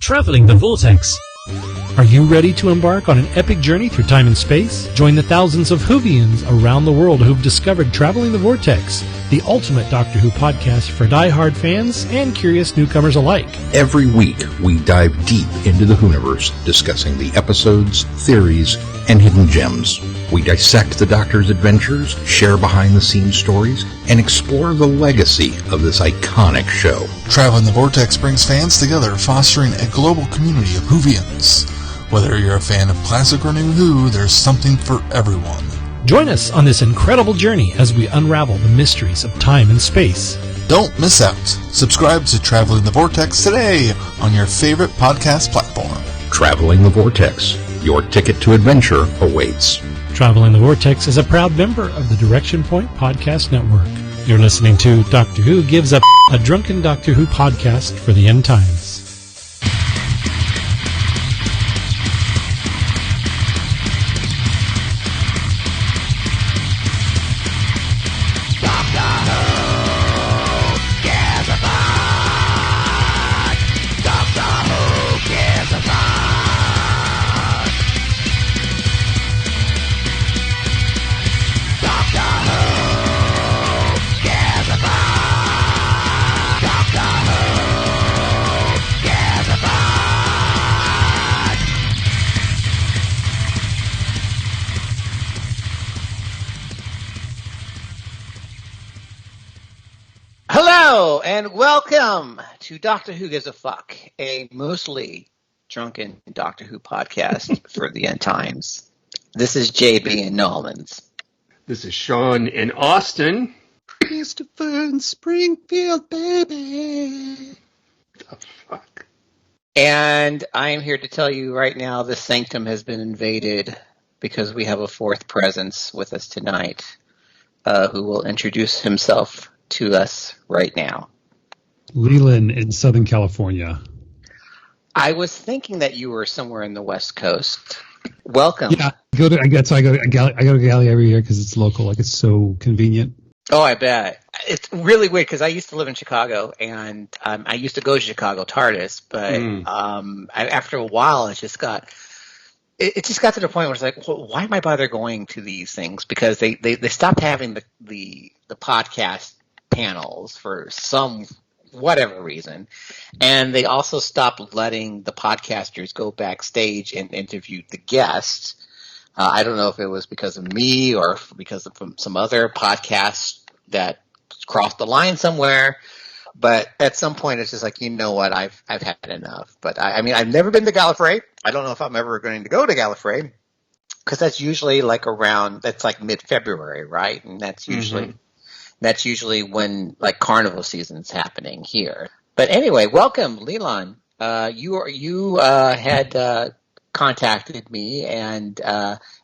Traveling the Vortex. Are you ready to embark on an epic journey through time and space? Join the thousands of Whovians around the world who've discovered Traveling the Vortex, the ultimate Doctor Who podcast for die-hard fans and curious newcomers alike. Every week, we dive deep into the Whoniverse, discussing the episodes, theories, and hidden gems. We dissect the Doctor's adventures, share behind-the-scenes stories, and explore the legacy of this iconic show. Traveling the Vortex brings fans together, fostering a global community of Whovians. Whether you're a fan of classic or new Who, there's something for everyone. Join us on this incredible journey as we unravel the mysteries of time and space. Don't miss out. Subscribe to Traveling the Vortex today on your favorite podcast platform. Traveling the Vortex. Your ticket to adventure awaits. Traveling the Vortex is a proud member of the Direction Point Podcast Network. You're listening to Doctor Who Gives Up, a drunken Doctor Who podcast for the end times. Hello and welcome to Doctor Who Gives a Fuck, a mostly drunken Doctor Who podcast for the end times. This is JB in Nolans. This is Sean in Austin. Christopher in Springfield, baby. The fuck? And I am here to tell you right now the sanctum has been invaded because we have a fourth presence with us tonight who will introduce himself to us right now. Leland in Southern California. I was thinking that you were somewhere in the West Coast. Welcome. Yeah, I go to Galley every year because it's local. Like, it's so convenient. Oh, I bet. It's really weird because I used to live in Chicago and I used to go to Chicago TARDIS, but after a while it just got to the point where it's like, well, why am I bother going to these things? Because they stopped having the podcast panels for some whatever reason, and they also stopped letting the podcasters go backstage and interview the guests. I don't know if it was because of me or because of some other podcast that crossed the line somewhere, but at some point it's just like, you know what, I've had enough. But I mean, I've never been to Gallifrey. I don't know if I'm ever going to go to Gallifrey because that's usually like that's like mid-February, right? And that's usually That's usually when like carnival season's happening here. But anyway, welcome, Leland. You had contacted me and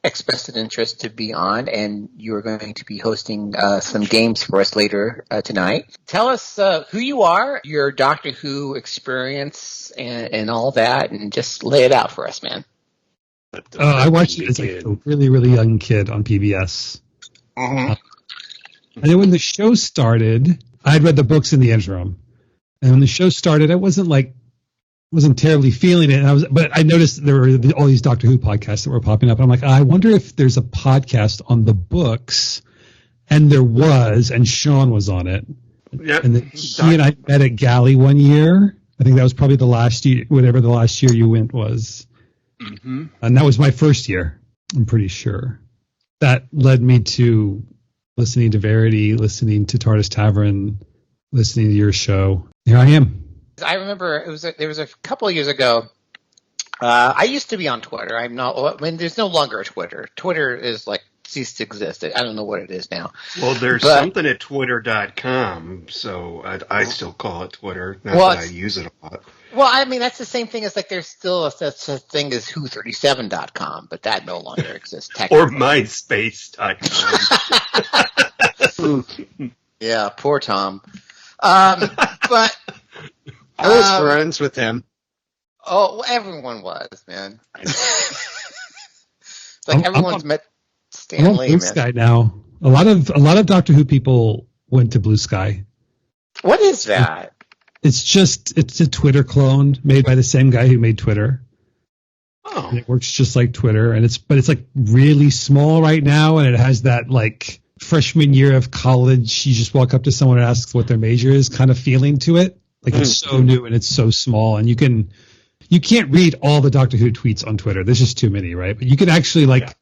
expressed an interest to be on, and you are going to be hosting some games for us later tonight. Tell us who you are, your Doctor Who experience, and all that, and just lay it out for us, man. I watched it as like a really, really young kid on PBS. And then when the show started, I had read the books in the interim. And when the show started, I wasn't terribly feeling it. But I noticed there were all these Doctor Who podcasts that were popping up. And I'm like, I wonder if there's a podcast on the books. And there was, and Sean was on it. Yep. And he and I met at Galley one year. I think that was probably the last year, whatever the last year you went was. Mm-hmm. And that was my first year, I'm pretty sure. That led me to listening to Verity, listening to TARDIS Tavern, listening to your show. Here I am. I remember there was a couple of years ago. I used to be on Twitter. There's no longer a Twitter. Twitter is like ceased to exist. I don't know what it is now. Well, there's something at twitter.com, so I still call it Twitter. Not that I use it a lot. Well, I mean, that's the same thing as like there's still such a thing as Who37.com, but that no longer exists technically. Or MySpace.com. Yeah, poor Tom. But I was friends with him. Oh, everyone was, man. It's like everyone's met Stan Lee, Blue Sky now. A lot of Doctor Who people went to Blue Sky. What is that? It's a Twitter clone made by the same guy who made Twitter. Oh. And it works just like Twitter, and it's like really small right now, and it has that like freshman year of college, you just walk up to someone and ask what their major is kind of feeling to it. Like it's so new and it's so small, and you can't read all the Doctor Who tweets on Twitter. There's just too many, right? But you can actually log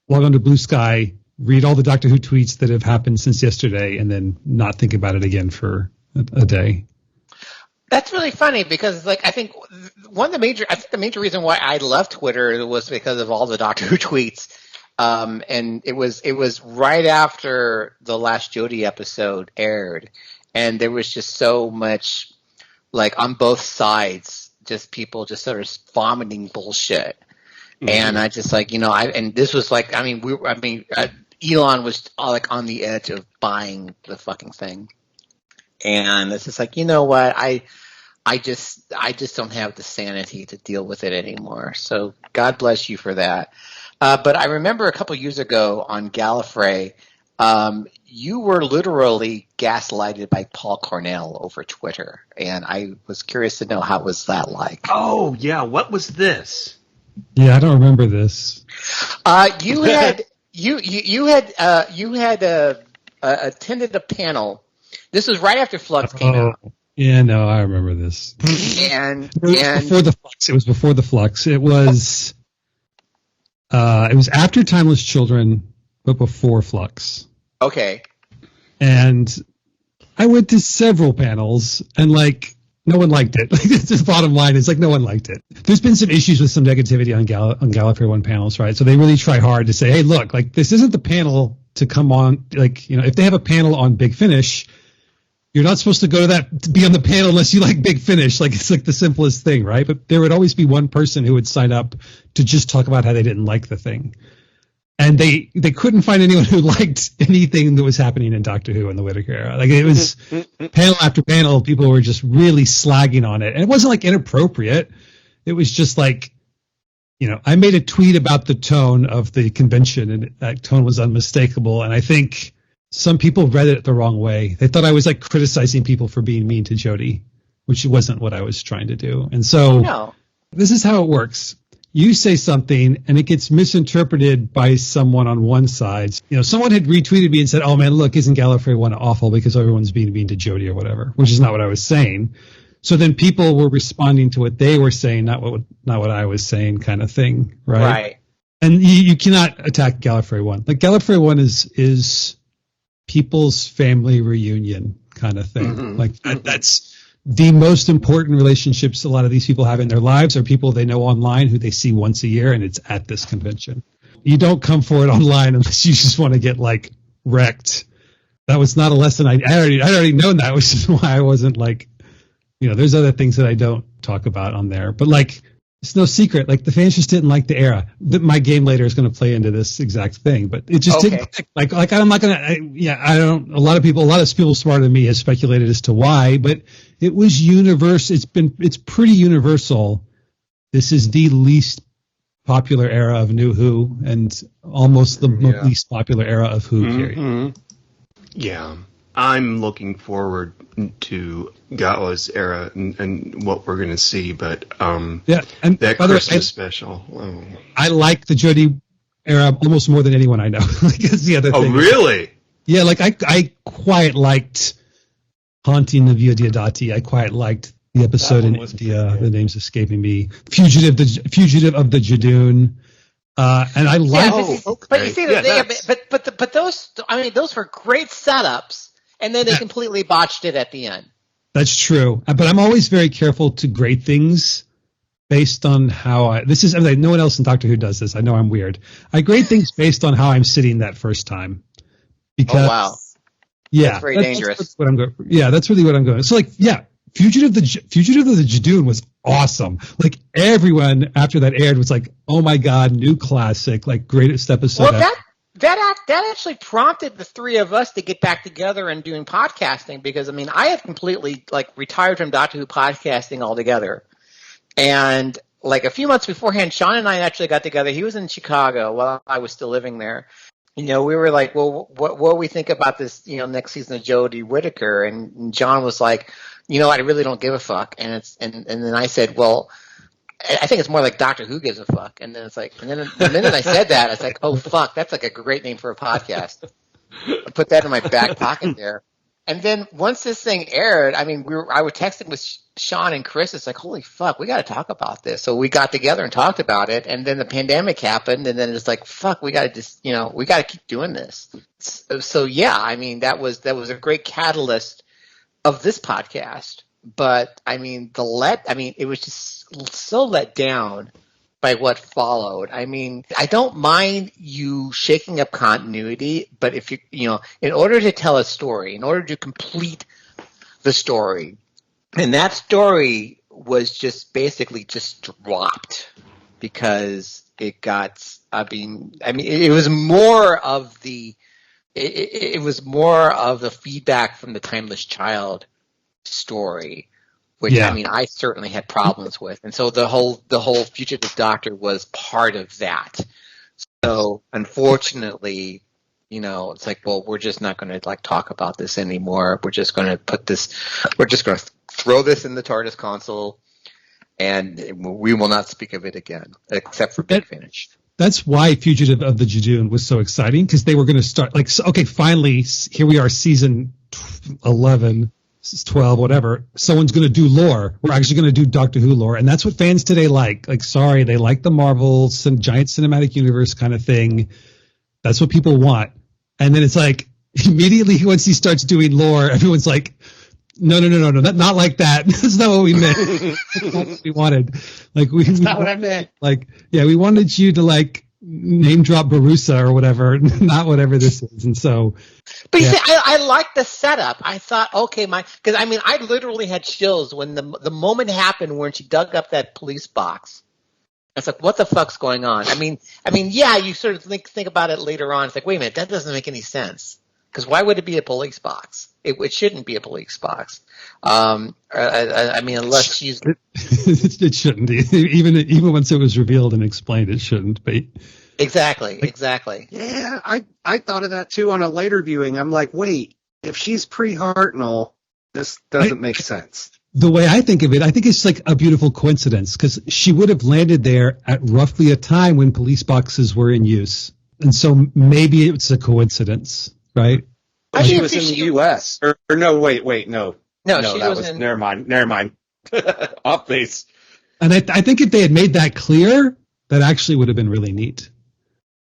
onto Blue Sky, read all the Doctor Who tweets that have happened since yesterday, and then not think about it again for a day. That's really funny because, I think the major reason why I love Twitter was because of all the Doctor Who tweets, and it was right after the last Jodie episode aired, and there was just so much, on both sides, just people just sort of vomiting bullshit, and I just and this was Elon was on the edge of buying the fucking thing. And it's just you know what, I just don't have the sanity to deal with it anymore. So God bless you for that. But I remember a couple years ago on Gallifrey, you were literally gaslighted by Paul Cornell over Twitter, and I was curious to know how was that like. Oh yeah, what was this? Yeah, I don't remember this. You had attended a panel. This was right after Flux came out. Yeah, no, I remember this. And before the Flux. It was before the Flux. It was after Timeless Children, but before Flux. Okay. And I went to several panels, and no one liked it. That's the bottom line. Is no one liked it. There's been some issues with some negativity on Gallifrey 1 panels, right? So they really try hard to say, hey, look, this isn't the panel to come on. If they have a panel on Big Finish, you're not supposed to go to be on the panel unless you like Big Finish. It's the simplest thing, right? But there would always be one person who would sign up to just talk about how they didn't like the thing. And they couldn't find anyone who liked anything that was happening in Doctor Who in the Whittaker era. It was panel after panel, people were just really slagging on it. And it wasn't inappropriate. It was just I made a tweet about the tone of the convention, and that tone was unmistakable. And I think some people read it the wrong way. They thought I was criticizing people for being mean to Jodie, which wasn't what I was trying to do. And so This is how it works. You say something and it gets misinterpreted by someone on one side. Someone had retweeted me and said, oh man, look, isn't Gallifrey 1 awful because everyone's being mean to Jodie or whatever, which is not what I was saying. So then people were responding to what they were saying, not what I was saying, kind of thing. Right. Right. And you cannot attack Gallifrey 1. Gallifrey 1 is people's family reunion kind of thing. That's the most important relationships a lot of these people have in their lives are people they know online who they see once a year, and it's at this convention. You don't come for it online unless you just want to get wrecked. That was not a lesson. I already known that, which is why I wasn't there's other things that I don't talk about on there, but it's no secret. The fans just didn't like the era. My game later is going to play into this exact thing, but it just didn't click. I'm not going to. I don't. A lot of people smarter than me have speculated as to why, but it was universe. It's pretty universal. This is the least popular era of New Who, and almost the least popular era of Who. Period. Yeah. I'm looking forward to Gala's era and what we're going to see, but and that Christmas special. Oh. I like the Jodie era almost more than anyone I know. That's the other thing. Oh, really? Yeah, I quite liked Haunting the Via Diodati. I quite liked the episode in India. The name's escaping me. Fugitive of the Jadoon. And I like. But you see, but those were great setups. And then they completely botched it at the end. That's true. But I'm always very careful to grade things based on how no one else in Doctor Who does this. I know I'm weird. I grade things based on how I'm sitting that first time. Because, wow. Yeah. That's very dangerous. That's what I'm going. Yeah, that's really what I'm going. So Fugitive of the Jadoon was awesome. Everyone after that aired was oh my God, new classic, greatest episode. Well, that actually prompted the three of us to get back together and doing podcasting because I have completely retired from Doctor Who podcasting altogether. And a few months beforehand, Sean and I actually got together. He was in Chicago while I was still living there. We were well, what do we think about this, next season of Jodie Whittaker? And John was you know, I really don't give a fuck. And then I said, well, I think it's more like Doctor Who gives a fuck. And then it's like, and then the minute I said that, it's like, oh fuck, that's like a great name for a podcast. I put that in my back pocket there. And then once this thing aired, I mean, I was texting with Sean and Chris. It's like, holy fuck, we got to talk about this. So we got together and talked about it. And then the pandemic happened. And then it's like, fuck, we got to just, you know, we got to keep doing this. So yeah, I mean, that was a great catalyst of this podcast. But I mean, it was just so let down by what followed. I mean, I don't mind you shaking up continuity, but if you know, in order to tell a story, in order to complete the story, and that story was just basically just dropped because it got, I mean, it was more of the, it was more of the feedback from the Timeless Child story, which I mean, I certainly had problems with, and so the whole Fugitive Doctor was part of that. So unfortunately, you know, it's like, well, we're just not going to like talk about this anymore. We're just going to throw this in the TARDIS console, and we will not speak of it again, except for Big Finish. That's why Fugitive of the Judoon was so exciting, because they were going to start like, okay, finally, here we are, season 11. 12, whatever, someone's going to do lore. We're actually going to do Doctor Who lore. And that's what fans today like. Like, sorry, they like the Marvel giant cinematic universe kind of thing. That's what people want. And then it's like, immediately once he starts doing lore, everyone's like, no, not like that. That's not what we meant. That's not what we wanted. Like, that's not what I meant. Like, yeah, we wanted you to like name drop Barusa or whatever, not whatever this is. And so, but you see, I like the setup. I thought, okay, because I mean, I literally had chills when the moment happened when she dug up that police box. It's like, what the fuck's going on? I mean, yeah, you sort of think about it later on. It's like, wait a minute, that doesn't make any sense. Because why would it be a police box? It shouldn't be a police box. I mean, unless she's. It shouldn't. Even once it was revealed and explained, it shouldn't be. Exactly. Yeah, I thought of that too on a later viewing. I'm like, wait, if she's pre-Hartnell, this doesn't make sense. The way I think of it, I think it's like a beautiful coincidence, because she would have landed there at roughly a time when police boxes were in use. And so maybe it's a coincidence, right? She was in the U.S. Or no, wait, no. No, she was in... Never mind. Off base. And I think if they had made that clear, that actually would have been really neat.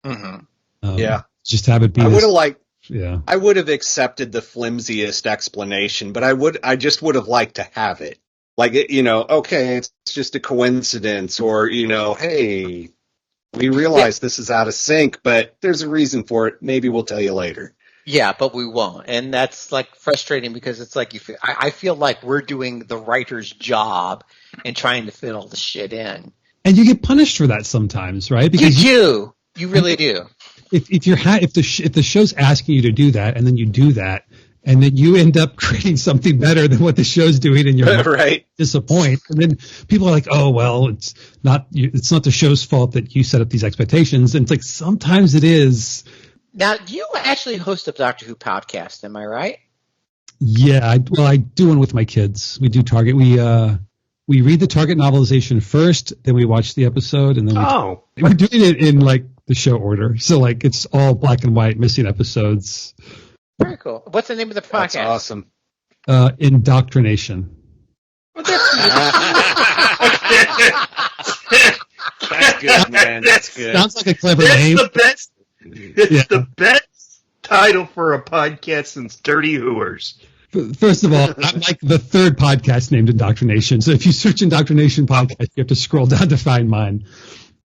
Mm-hmm. Yeah. Just have it be. I would have liked. Yeah. I would have accepted the flimsiest explanation, but I just would have liked to have it. Like, okay, it's just a coincidence, or, hey, we realize this is out of sync, but there's a reason for it. Maybe we'll tell you later. Yeah, but we won't. And that's like frustrating, because it's like I feel like we're doing the writer's job and trying to fit all the shit in. And you get punished for that sometimes, right? Because you really do. If the show's asking you to do that, and then you do that, and then you end up creating something better than what the show's doing, and you're right. Disappoint, and then people are like, "Oh well, it's not the show's fault that you set up these expectations." And it's like, sometimes it is. Now, you actually host a Doctor Who podcast, am I right? Yeah, I do one with my kids. We do Target. We read the Target novelization first, then we watch the episode, and then we're doing it in like the show order. So like it's all black and white, missing episodes. Very cool. What's the name of the podcast? That's awesome. Indoctrination. Well, that's good, man. That's good. Sounds like a clever name. It's the best title for a podcast since Dirty Hooers. First of all, I'm like the third podcast named Indoctrination. So if you search Indoctrination podcast, you have to scroll down to find mine.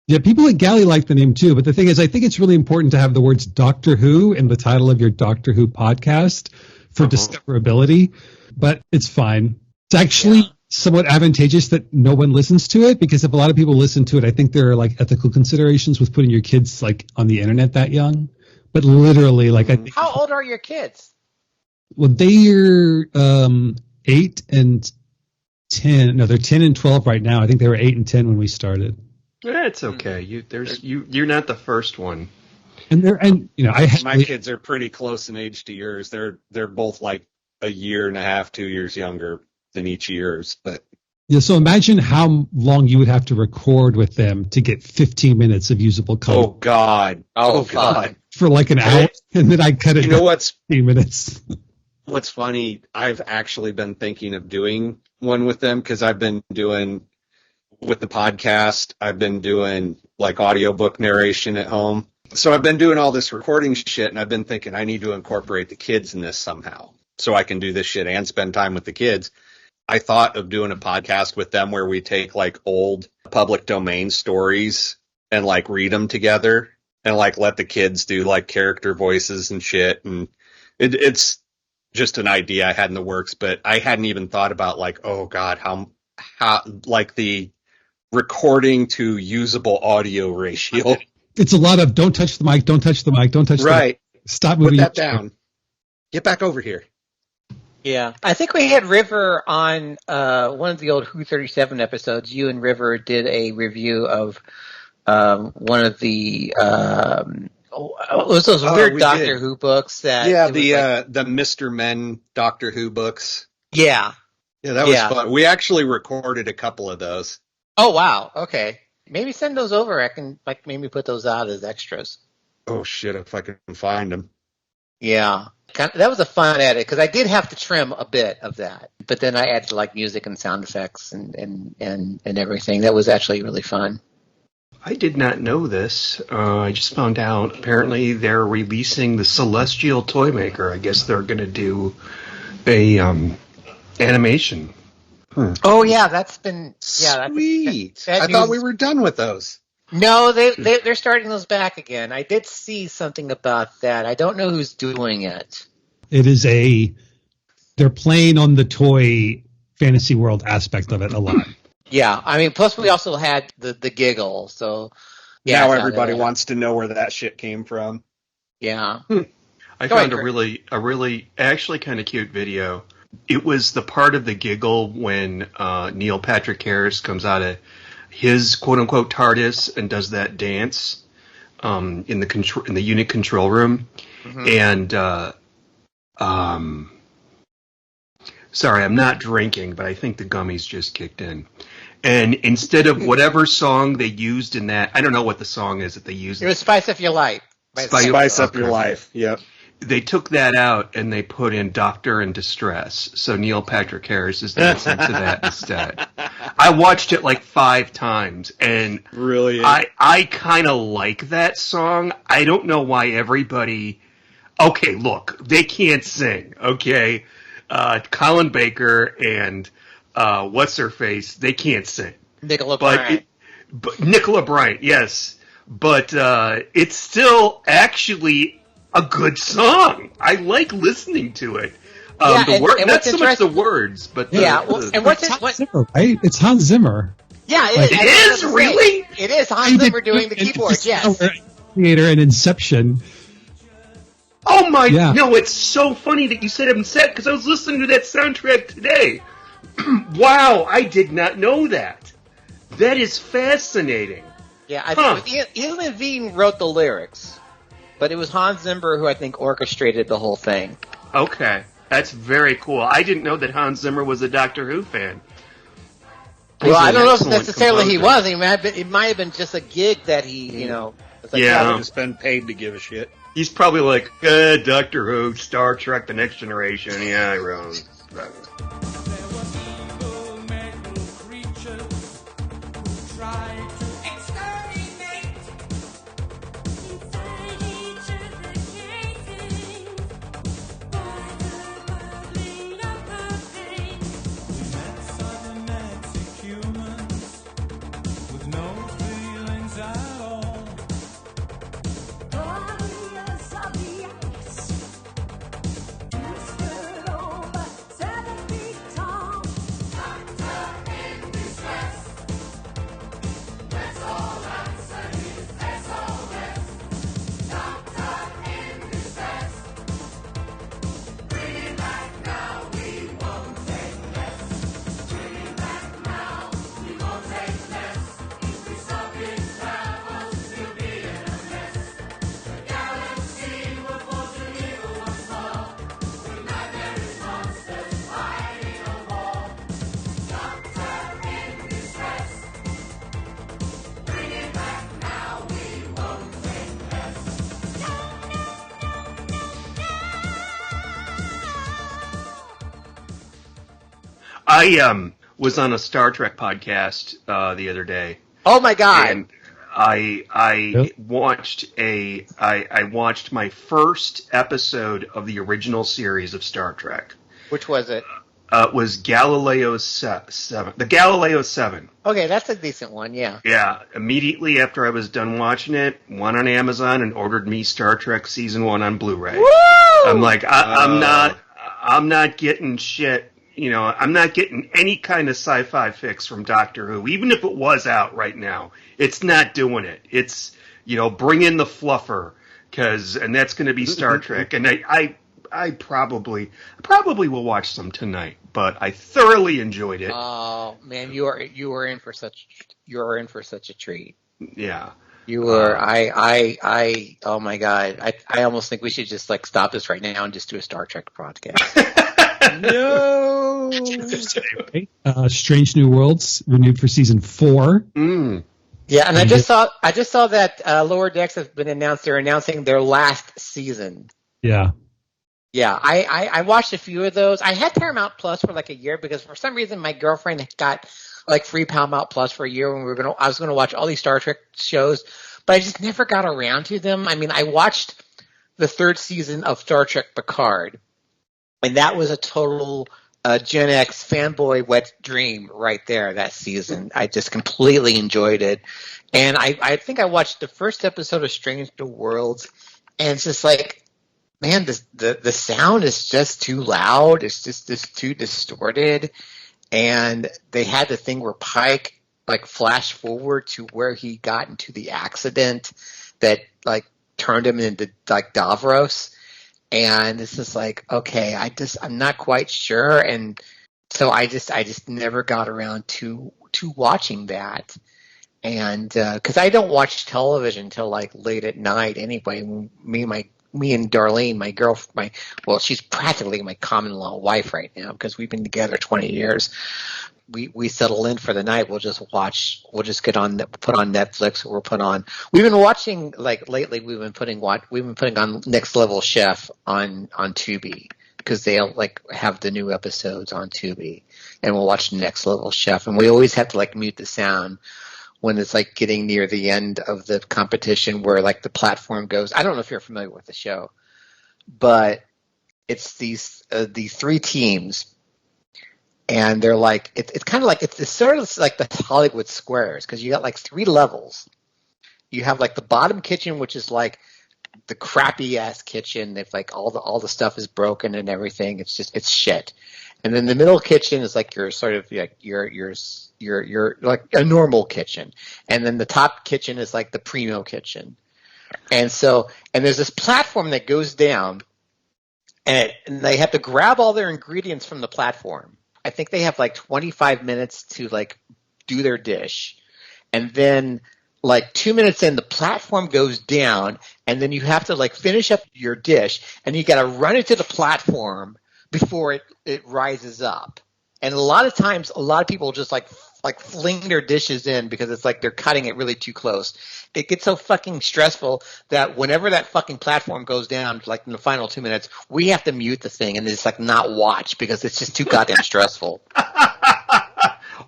Yeah, people at Galley like the name too. But the thing is, I think it's really important to have the words Doctor Who in the title of your Doctor Who podcast for discoverability. But it's fine. It's actually somewhat advantageous that no one listens to it, because if a lot of people listen to it, I think there are like ethical considerations with putting your kids like on the internet that young. But literally, like, I think. How old are your kids? Well, they're 8 and 10. No, they're 10 and 12 right now. I think they were 8 and 10 when we started. It's okay. You're not the first one. And my kids are pretty close in age to yours. They're both like a year and a half, 2 years younger. than each year's. But Yeah, so imagine how long you would have to record with them to get 15 minutes of usable content. oh god, Oh, oh god. For like an hour, and then I cut it You know down what's to 15 minutes. what's funny? I've actually been thinking of doing one with them because I've been doing with the podcast. I've been doing like audiobook narration at home. So I've been doing all this recording shit, and I've been thinking I need to incorporate the kids in this somehow so I can do this shit and spend time with the kids. I thought of doing a podcast with them where we take like old public domain stories and like read them together and like let the kids do like character voices and shit. And it's just an idea I had in the works, but I hadn't even thought about like, oh God, how like the recording to usable audio ratio. It's a lot of don't touch the mic, don't touch the mic, don't touch the mic. Right. Stop Put moving. that down. Get back over here. Yeah, I think we had River on one of the old Who 37 episodes. You and River did a review of one of the it was those weird we Doctor did. Who books that Yeah, it was the Mr. Men Doctor Who books. yeah. Yeah, that was Yeah. fun. We actually recorded a couple of those. Oh wow, okay. Maybe send those over. I can like maybe put those out as extras. Oh shit, if I can find them. Yeah. That was a fun edit because I did have to trim a bit of that, but then I added like music and sound effects and everything. That was actually really fun. I did not know this. I just found out apparently they're releasing the Celestial Toymaker. I guess they're going to do a animation. Oh yeah, that's been yeah. Sweet. that I thought news- we were done with those. No, they're starting those back again. I did see something about that. I don't know who's doing it. It is they're playing on the toy fantasy world aspect of it a lot. Yeah, I mean, plus we also had the giggle. So yeah, Now it's out everybody there. wants to know where that shit came from. Yeah. I Go found ahead, a really actually kind of cute video. It was the part of the giggle when Neil Patrick Harris comes out of his quote unquote TARDIS and does that dance in the unit control room. Mhm. And sorry, I'm not drinking, but I think the gummies just kicked in. And instead of whatever song they used in that, I don't know what the song is that they used. It was Spice Up Your Life. Spice up your Okay. life. Yep. They took that out and they put in Doctor in Distress. So Neil Patrick Harris is dancing to that instead. I watched it like 5 times and Brilliant. I kind of like that song. I don't know why everybody. Okay, look, they can't sing. Okay, Colin Baker and what's her face, they can't sing. Nicola But Bryant. but Nicola Bryant, yes, but it's still actually a good song. I like listening to it. Yeah, The and word, not what's so much the interesting- words, but the, Yeah, well, and what's It's what? Hans Zimmer, right? It's Hans Zimmer. Yeah, Like- it It is. is, really? It is He Hans did- Zimmer doing the and keyboard. Yes. Creator and Inception. Oh my! Yeah. No, it's so funny that you said Inception because I was listening to that soundtrack today. Wow, I did not know that. That is fascinating. Yeah, I Huh. think Ian Levine wrote the lyrics, but it was Hans Zimmer who I think orchestrated the whole thing. Okay, that's very cool. I didn't know that Hans Zimmer was a Doctor Who fan. Well, He's I an don't know if excellent necessarily he composer. was. It might have been just a gig that he, it's like, Yeah. I've just been paid to give a shit. He's probably like, Doctor Who, Star Trek, The Next Generation. Yeah, I wrote. I was on a Star Trek podcast the other day. Oh my god! And I watched my first episode of the original series of Star Trek. Which was it? It was Galileo 7. The Galileo 7. Okay, that's a decent one, yeah. Yeah, immediately after I was done watching it, went on Amazon and ordered me Star Trek Season 1 on Blu-ray. Woo! I'm like, I'm not getting shit. You know, I'm not getting any kind of sci-fi fix from Doctor Who, even if it was out right now. It's not doing it. It's, bring in the fluffer, and that's going to be Star Trek. And I probably will watch some tonight, but I thoroughly enjoyed it. Oh man, you are in for such a treat. Yeah. You were oh my god. I almost think we should just stop this right now and just do a Star Trek podcast. No. Strange New Worlds renewed for season 4. Yeah, and I just saw that Lower Decks has been announced. They're announcing their last season. Yeah. Yeah, I watched a few of those. I had Paramount Plus for a year because for some reason my girlfriend got free Paramount Plus for a year when I was gonna watch all these Star Trek shows, but I just never got around to them. I mean, I watched the 3rd season of Star Trek Picard, and that was a total Gen X fanboy wet dream right there. That season, I just completely enjoyed it, and I think I watched the first episode of Strange New Worlds, and it's just man, the sound is just too loud. It's just too distorted. And they had the thing where Pike flashed forward to where he got into the accident that turned him into Davros. And it's just okay, I'm not quite sure. And so I just never got around to watching that. And because I don't watch television till late at night anyway. Me and Darlene, my girl, she's practically my common-law wife right now because we've been together 20 years. We settle in for the night. We'll just watch. We'll just put on Netflix, or we've been watching lately. We've been putting on Next Level Chef on Tubi because they'll have the new episodes on Tubi, and we'll watch Next Level Chef, and we always have to mute the sound when it's getting near the end of the competition where the platform goes. I don't know if you're familiar with the show, but it's these 3 teams, and they're it's kind of it's sort of like the Hollywood Squares because you got 3 levels. You have the bottom kitchen, which is the crappy ass kitchen. If all the stuff is broken and everything, it's shit. And then the middle kitchen is your sort of your a normal kitchen, and then the top kitchen is the primo kitchen, and there's this platform that goes down, and they have to grab all their ingredients from the platform. I think they have 25 minutes to do their dish, and then 2 minutes in the platform goes down, and then you have to finish up your dish, and you got to run it to the platform before it rises up. And a lot of times, a lot of people just fling their dishes in because it's they're cutting it really too close. It gets so fucking stressful that whenever that fucking platform goes down, in the final 2 minutes, we have to mute the thing and just not watch because it's just too goddamn stressful.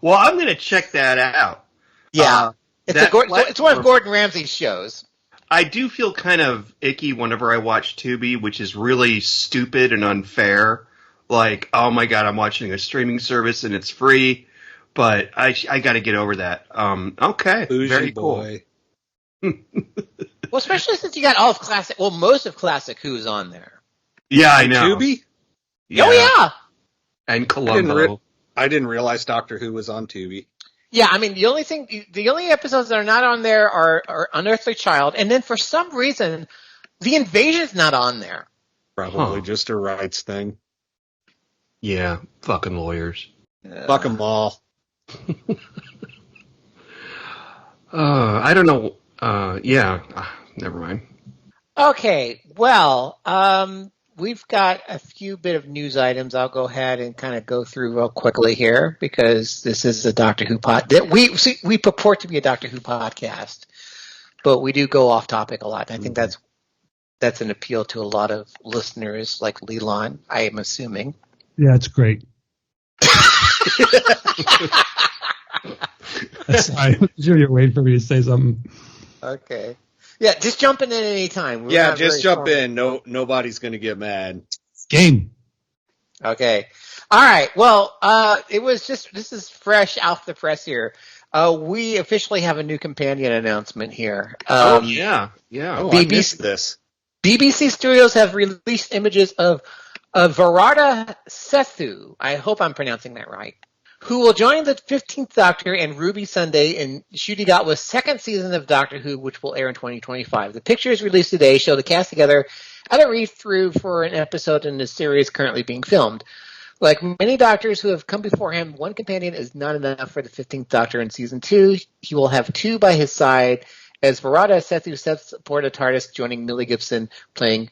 Well, I'm going to check that out. Yeah. It's one of Gordon Ramsay's shows. I do feel kind of icky whenever I watch Tubi, which is really stupid and unfair. Oh my god, I'm watching a streaming service and it's free, but I got to get over that. Okay, Bougie very boy. Cool. Well, especially since you got all of classic. Well, most of Classic Who's on there. Yeah, I know. Tubi? Yeah. Oh yeah. And Columbo. I didn't realize Doctor Who was on Tubi. Yeah, I mean the only episodes that are not on there are Unearthly Child, and then for some reason, The Invasion's not on there. Probably just a rights thing. Yeah, fucking lawyers. Fuck them all. I don't know. Never mind. Okay, well, we've got a few bit of news items. I'll go ahead and kind of go through real quickly here because this is a Doctor Who we purport to be a Doctor Who podcast, but we do go off topic a lot. I think that's an appeal to a lot of listeners like Leland, I am assuming. Yeah, it's great. Sorry, I'm sure you're waiting for me to say something. Okay. Yeah, just jump in at any time. Yeah, just jump in. No, nobody's going to get mad. Game. Okay. All right. Well, this is fresh off the press here. We officially have a new companion announcement here. Yeah. Oh, I missed this. BBC Studios have released images of Varada Sethu. I hope I'm pronouncing that right. Who will join the 15th Doctor and Ruby Sunday in Ncuti Gatwa's second season of Doctor Who, which will air in 2025. The pictures released today show the cast together at a read-through for an episode in the series currently being filmed. Like many Doctors who have come before him, one companion is not enough for the 15th Doctor in Season 2. He will have two by his side, as Varada Sethu steps aboard a TARDIS, joining Millie Gibson playing...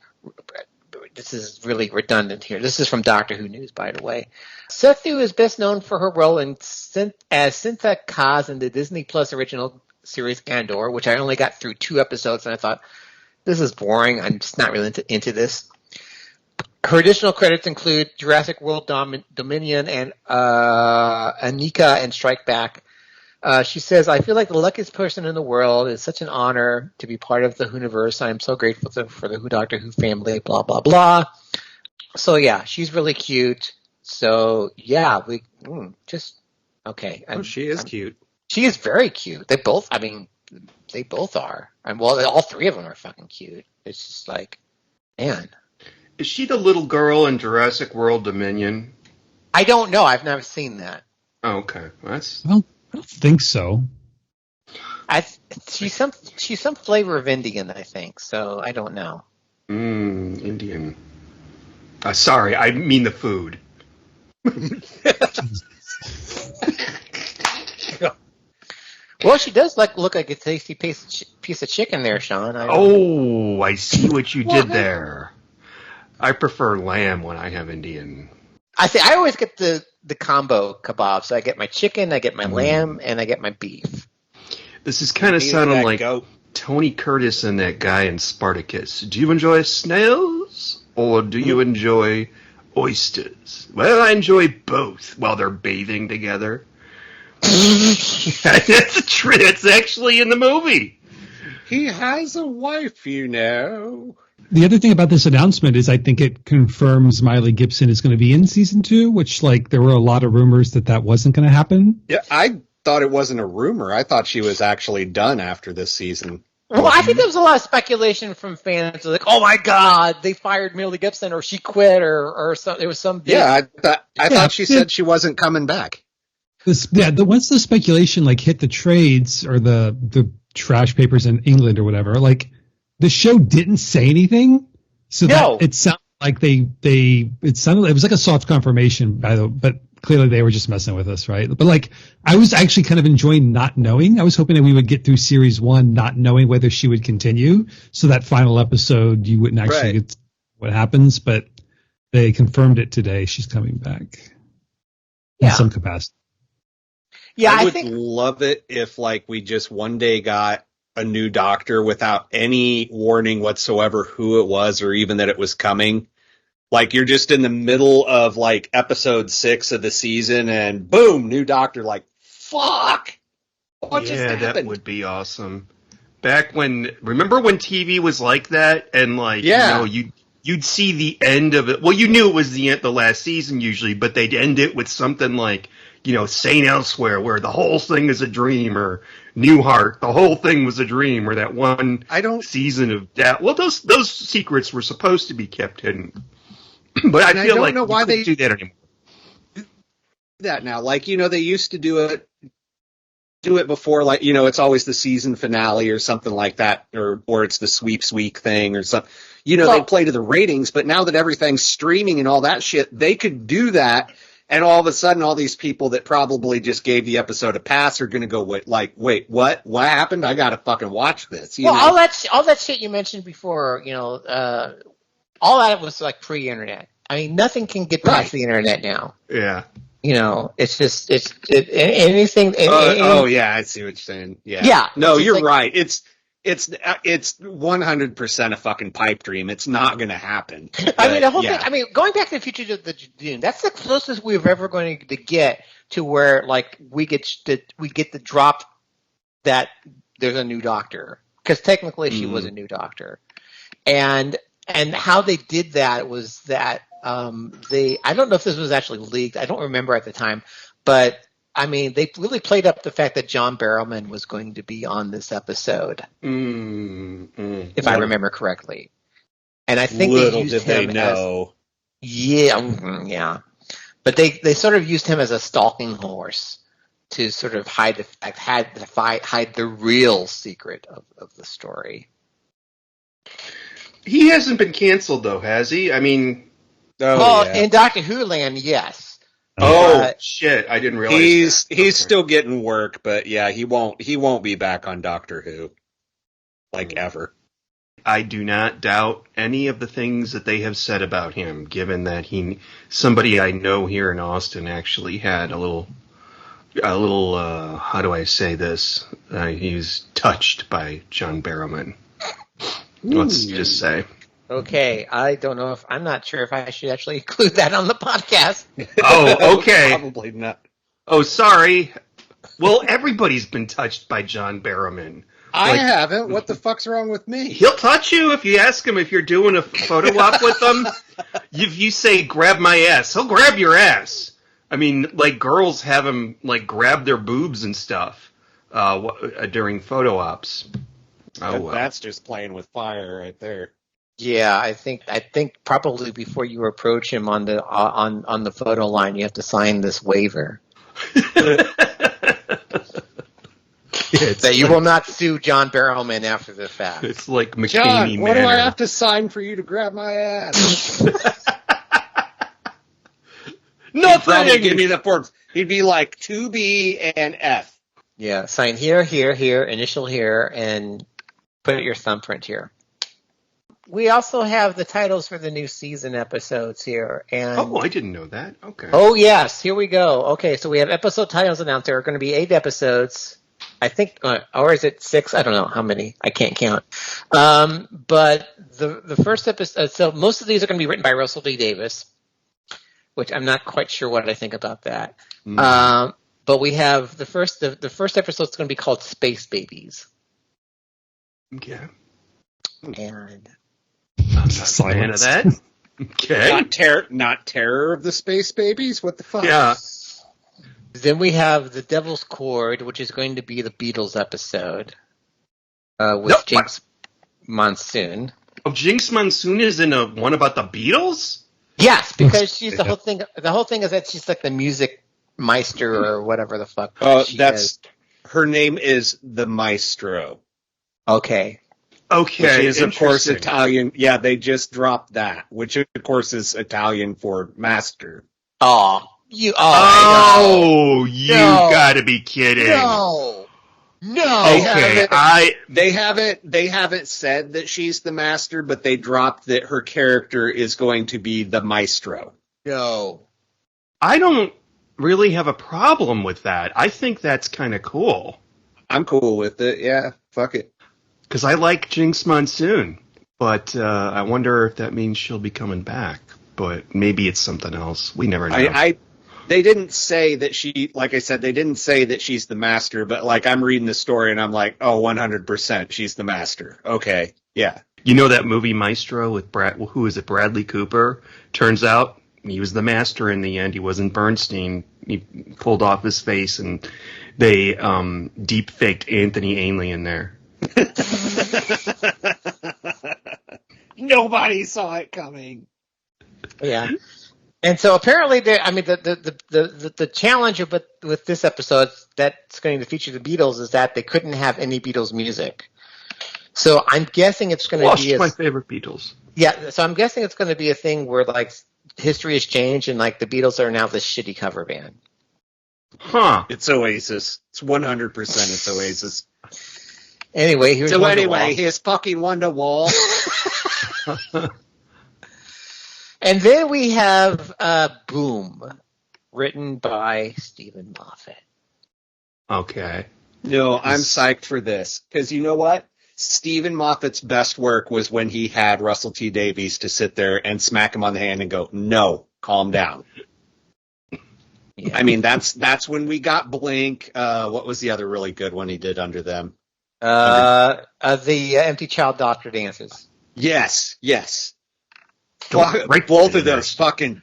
This is really redundant here. This is from Doctor Who News, by the way. Sethu is best known for her role as Sintha Kaz in the Disney Plus original series Andor, which I only got through 2 episodes, and I thought, this is boring. I'm just not really into this. Her additional credits include Jurassic World Dominion and Anika and Strike Back. She says, I feel like the luckiest person in the world. It's such an honor to be part of the Whoniverse. I am so grateful for the Who Doctor Who family, blah, blah, blah. So, yeah, she's really cute. So, yeah, okay. She is cute. She is very cute. They both are. And well, all 3 of them are fucking cute. It's just like, man. Is she the little girl in Jurassic World Dominion? I don't know. I've never seen that. Oh, okay. Well, I don't think so. She's some flavor of Indian, I think. So I don't know. Indian. Sorry, I mean the food. Well, she does look like a tasty piece of chicken there, Sean. I see what you did there. I prefer lamb when I have Indian. I always get the combo kebab. So I get my chicken, I get my lamb, and I get my beef. This is kind of sounding like Tony Curtis and that guy in Spartacus. Do you enjoy snails or do you enjoy oysters? Well, I enjoy both while they're bathing together. That's actually in the movie. He has a wife, you know. The other thing about this announcement is I think it confirms Miley Gibson is going to be in Season 2, which, there were a lot of rumors that wasn't going to happen. Yeah, I thought it wasn't a rumor. I thought she was actually done after this season. Well, I think there was a lot of speculation from fans. Like, oh my God, they fired Millie Gibson, or she quit, or some, there was some big... Yeah, I thought she said she wasn't coming back. Once the speculation hit the trades or the trash papers in England or whatever, the show didn't say anything, so that it sounded like it was like a soft confirmation, but clearly they were just messing with us, right? But I was actually kind of enjoying not knowing. I was hoping that we would get through series 1 not knowing whether she would continue, so that final episode you wouldn't actually get what happens. But they confirmed it today. She's coming back in some capacity. Yeah, I would love it if we just one day got a new Doctor without any warning whatsoever who it was or even that it was coming. You're just in the middle of episode 6 of the season and boom, new Doctor. Fuck! What just happened? That would be awesome. Remember when TV was like that and you'd see the end of it. Well, you knew it was the last season usually, but they'd end it with something like, Saint Elsewhere, where the whole thing is a dream, or Newhart, the whole thing was a dream, or that one season of that. Well, those secrets were supposed to be kept hidden, but I feel like why they do that anymore. That now, they used to do it before, it's always the season finale or something like that, or it's the sweeps week thing or something. They play to the ratings, but now that everything's streaming and all that shit, they could do that. And all of a sudden, all these people that probably just gave the episode a pass are going to go, wait, what? What happened? I got to fucking watch this. All that shit you mentioned before, all that was pre-internet. I mean, nothing can get past the internet now. Yeah. It's just anything. Yeah, I see what you're saying. Yeah. Yeah. No, you're right. It's it's 100% a fucking pipe dream. It's not going to happen. I mean, the whole thing. I mean, going back to the Future of the Dune, that's the closest we're ever going to get to where, like, we get the drop that there's a new Doctor, because technically she was a new Doctor, and how they did that was that I don't know if this was actually leaked. I don't remember at the time, but I mean, they really played up the fact that John Barrowman was going to be on this episode, if I remember correctly. And I think little they used did him they know. Yeah. But they sort of used him as a stalking horse to sort of hide the real secret of the story. He hasn't been canceled, though, has he? I mean... in Doctor Who land, yes. Shit! I didn't realize he's still getting work, but yeah, he won't be back on Doctor Who, like ever. I do not doubt any of the things that they have said about him, given that somebody I know here in Austin actually had a little. How do I say this? He was touched by John Barrowman. Let's just say. Okay, I'm not sure if I should actually include that on the podcast. Oh, okay. Probably not. Oh, sorry. Well, everybody's been touched by John Barrowman. I haven't. What the fuck's wrong with me? He'll touch you if you ask him if you're doing a photo op with him. If you say, grab my ass, he'll grab your ass. I mean, like, girls have him, like, grab their boobs and stuff during photo ops. Oh, well. That's just playing with fire right there. Yeah, I think probably before you approach him on the photo line, you have to sign this waiver that you will not sue John Barrowman after the fact. It's like McCaney John, Manor. what do I have to sign for you to grab my ass? Nothing. Give me the forms. He'd be like 2B and F. Yeah, sign here, initial here, and put your thumbprint here. We also have the titles for the new season episodes here. And I didn't know that. Okay. Oh, yes. Here we go. Okay, so we have episode titles announced. There are going to be 8 episodes. I think, or is it 6? I don't know how many. I can't count. But the first episode, so most of these are going to be written by Russell D. Davis, which I'm not quite sure what I think about that. But we have the first episode is going to be called Space Babies. Okay. And I'm not a fan of that. Okay. Not Terror of the Space Babies? What the fuck? Yeah. Then we have The Devil's Chord, which is going to be the Beatles episode with Jinx Monsoon. Oh, Jinx Monsoon is in one about the Beatles? Yes, because she's the whole thing. The whole thing is that she's like the music meister or whatever the fuck. Her name is the Maestro. Okay. Okay, which is, of course, Italian. Yeah, they just dropped that, which, of course, is Italian for master. You gotta be kidding. No. Okay, they haven't said that she's the master, but they dropped that her character is going to be the Maestro. No. I don't really have a problem with that. I think that's kind of cool. I'm cool with it, yeah. Fuck it. Because I like Jinx Monsoon, but I wonder if that means she'll be coming back. But maybe it's something else. We never know. They didn't say that she, like I said, they didn't say that she's the master, but like I'm reading the story and I'm like, 100% she's the master. Okay, yeah. You know that movie Maestro with Bradley Cooper? Turns out he was the master in the end. He wasn't Bernstein. He pulled off his face and they deep faked Anthony Ainley in there. Nobody saw it coming. Yeah, and so apparently, the challenge with this episode that's going to feature the Beatles is that they couldn't have any Beatles music. So I'm guessing it's going to be my favorite Beatles. Yeah, so I'm guessing it's going to be a thing where like history has changed and like the Beatles are now this shitty cover band. Huh? It's Oasis. It's 100%. It's Oasis. Anyway, here's Wonderwall. Here's fucking Wonderwall. And then we have Boom, written by Stephen Moffat. Okay. No, I'm psyched for this. Because you know what? Stephen Moffat's best work was when he had Russell T Davies to sit there and smack him on the hand and go, "No, calm down." Yeah. I mean, that's when we got Blink. What was the other really good one he did under them? The Empty Child Doctor Dances. Yes. Both of those fucking.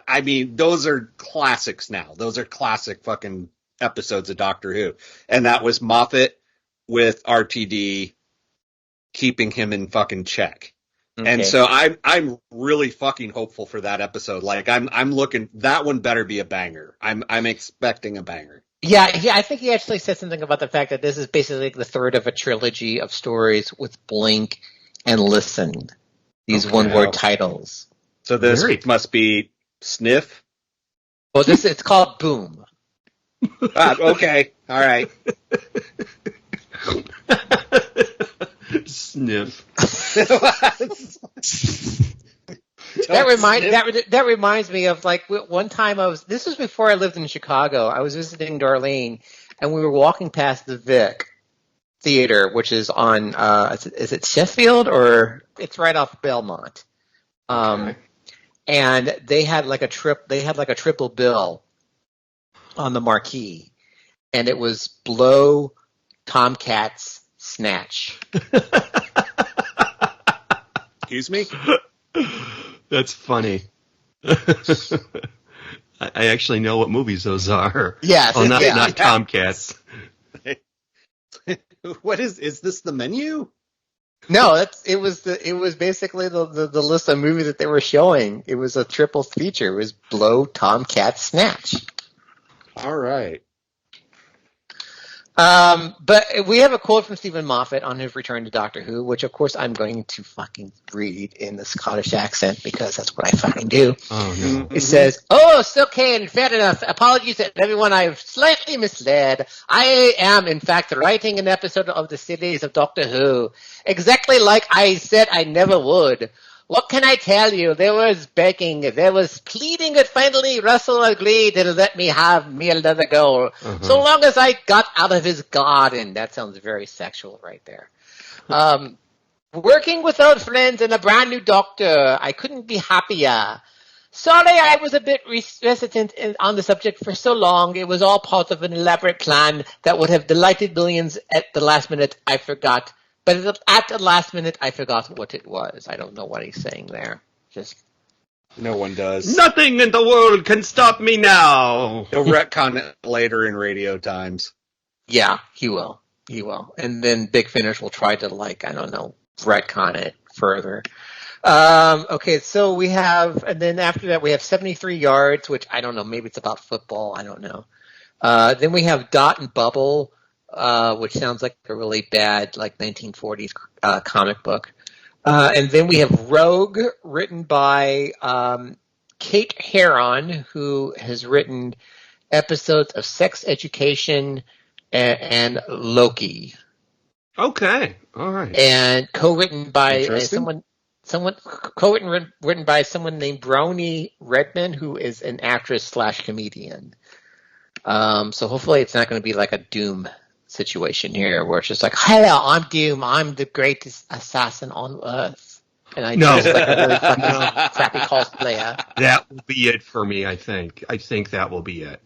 I mean, those are classics now. Those are classic fucking episodes of Doctor Who, and that was Moffat with RTD keeping him in fucking check. Okay. And so I'm really fucking hopeful for that episode. Like I'm looking, that one better be a banger. I'm expecting a banger. Yeah, I think he actually said something about the fact that this is basically the third of a trilogy of stories with Blink and Listen. These one-word titles. So this must be Sniff? Well, it's called Boom. Okay, all right. Sniff. That reminds me of like one time this was before I lived in Chicago. I was visiting Darlene and we were walking past the Vic Theater, which is on is it Sheffield or it's right off Belmont. And they had like a triple bill on the marquee and it was Blow, Tomcats, Snatch. Excuse me? That's funny. I actually know what movies those are. Yes. Oh, not Tomcats. What is this the menu? No, it was basically the list of movies that they were showing. It was a triple feature. It was Blow, Tomcat, Snatch. All right. But we have a quote from Stephen Moffat on his return to Doctor Who, which of course I'm going to fucking read in the Scottish accent because that's what I fucking do. Oh no. It says, "Oh, it's okay and fair enough. Apologies to everyone I've slightly misled. I am in fact writing an episode of the series of Doctor Who. Exactly like I said I never would. What can I tell you? There was begging, there was pleading, but finally Russell agreed to let me have me another go. Uh-huh. So long as I got out of his garden." That sounds very sexual right there. "Working with old friends and a brand new doctor, I couldn't be happier. Sorry I was a bit reticent on the subject for so long. It was all part of an elaborate plan that would have delighted millions. At the last minute, I forgot. But at the last minute, I forgot what it was." I don't know what he's saying there. Just no one does. Nothing in the world can stop me now. He'll retcon it later in Radio Times. Yeah, he will. He will. And then Big Finish will try to, retcon it further. Okay, so we have, and then after that we have 73 Yards, which I don't know, maybe it's about football, I don't know. Then we have Dot and Bubble, which sounds like a really bad, 1940s comic book. And then we have Rogue, written by Kate Herron, who has written episodes of Sex Education and Loki. Okay, all right. And co-written by someone written by someone named Brony Redman, who is an actress / comedian. So hopefully it's not going to be like a Doom situation here where it's just like, "Hello, I'm Doom. I'm the greatest assassin on Earth." And I just like a really fucking crappy cosplayer. That will be it for me, I think. I think that will be it.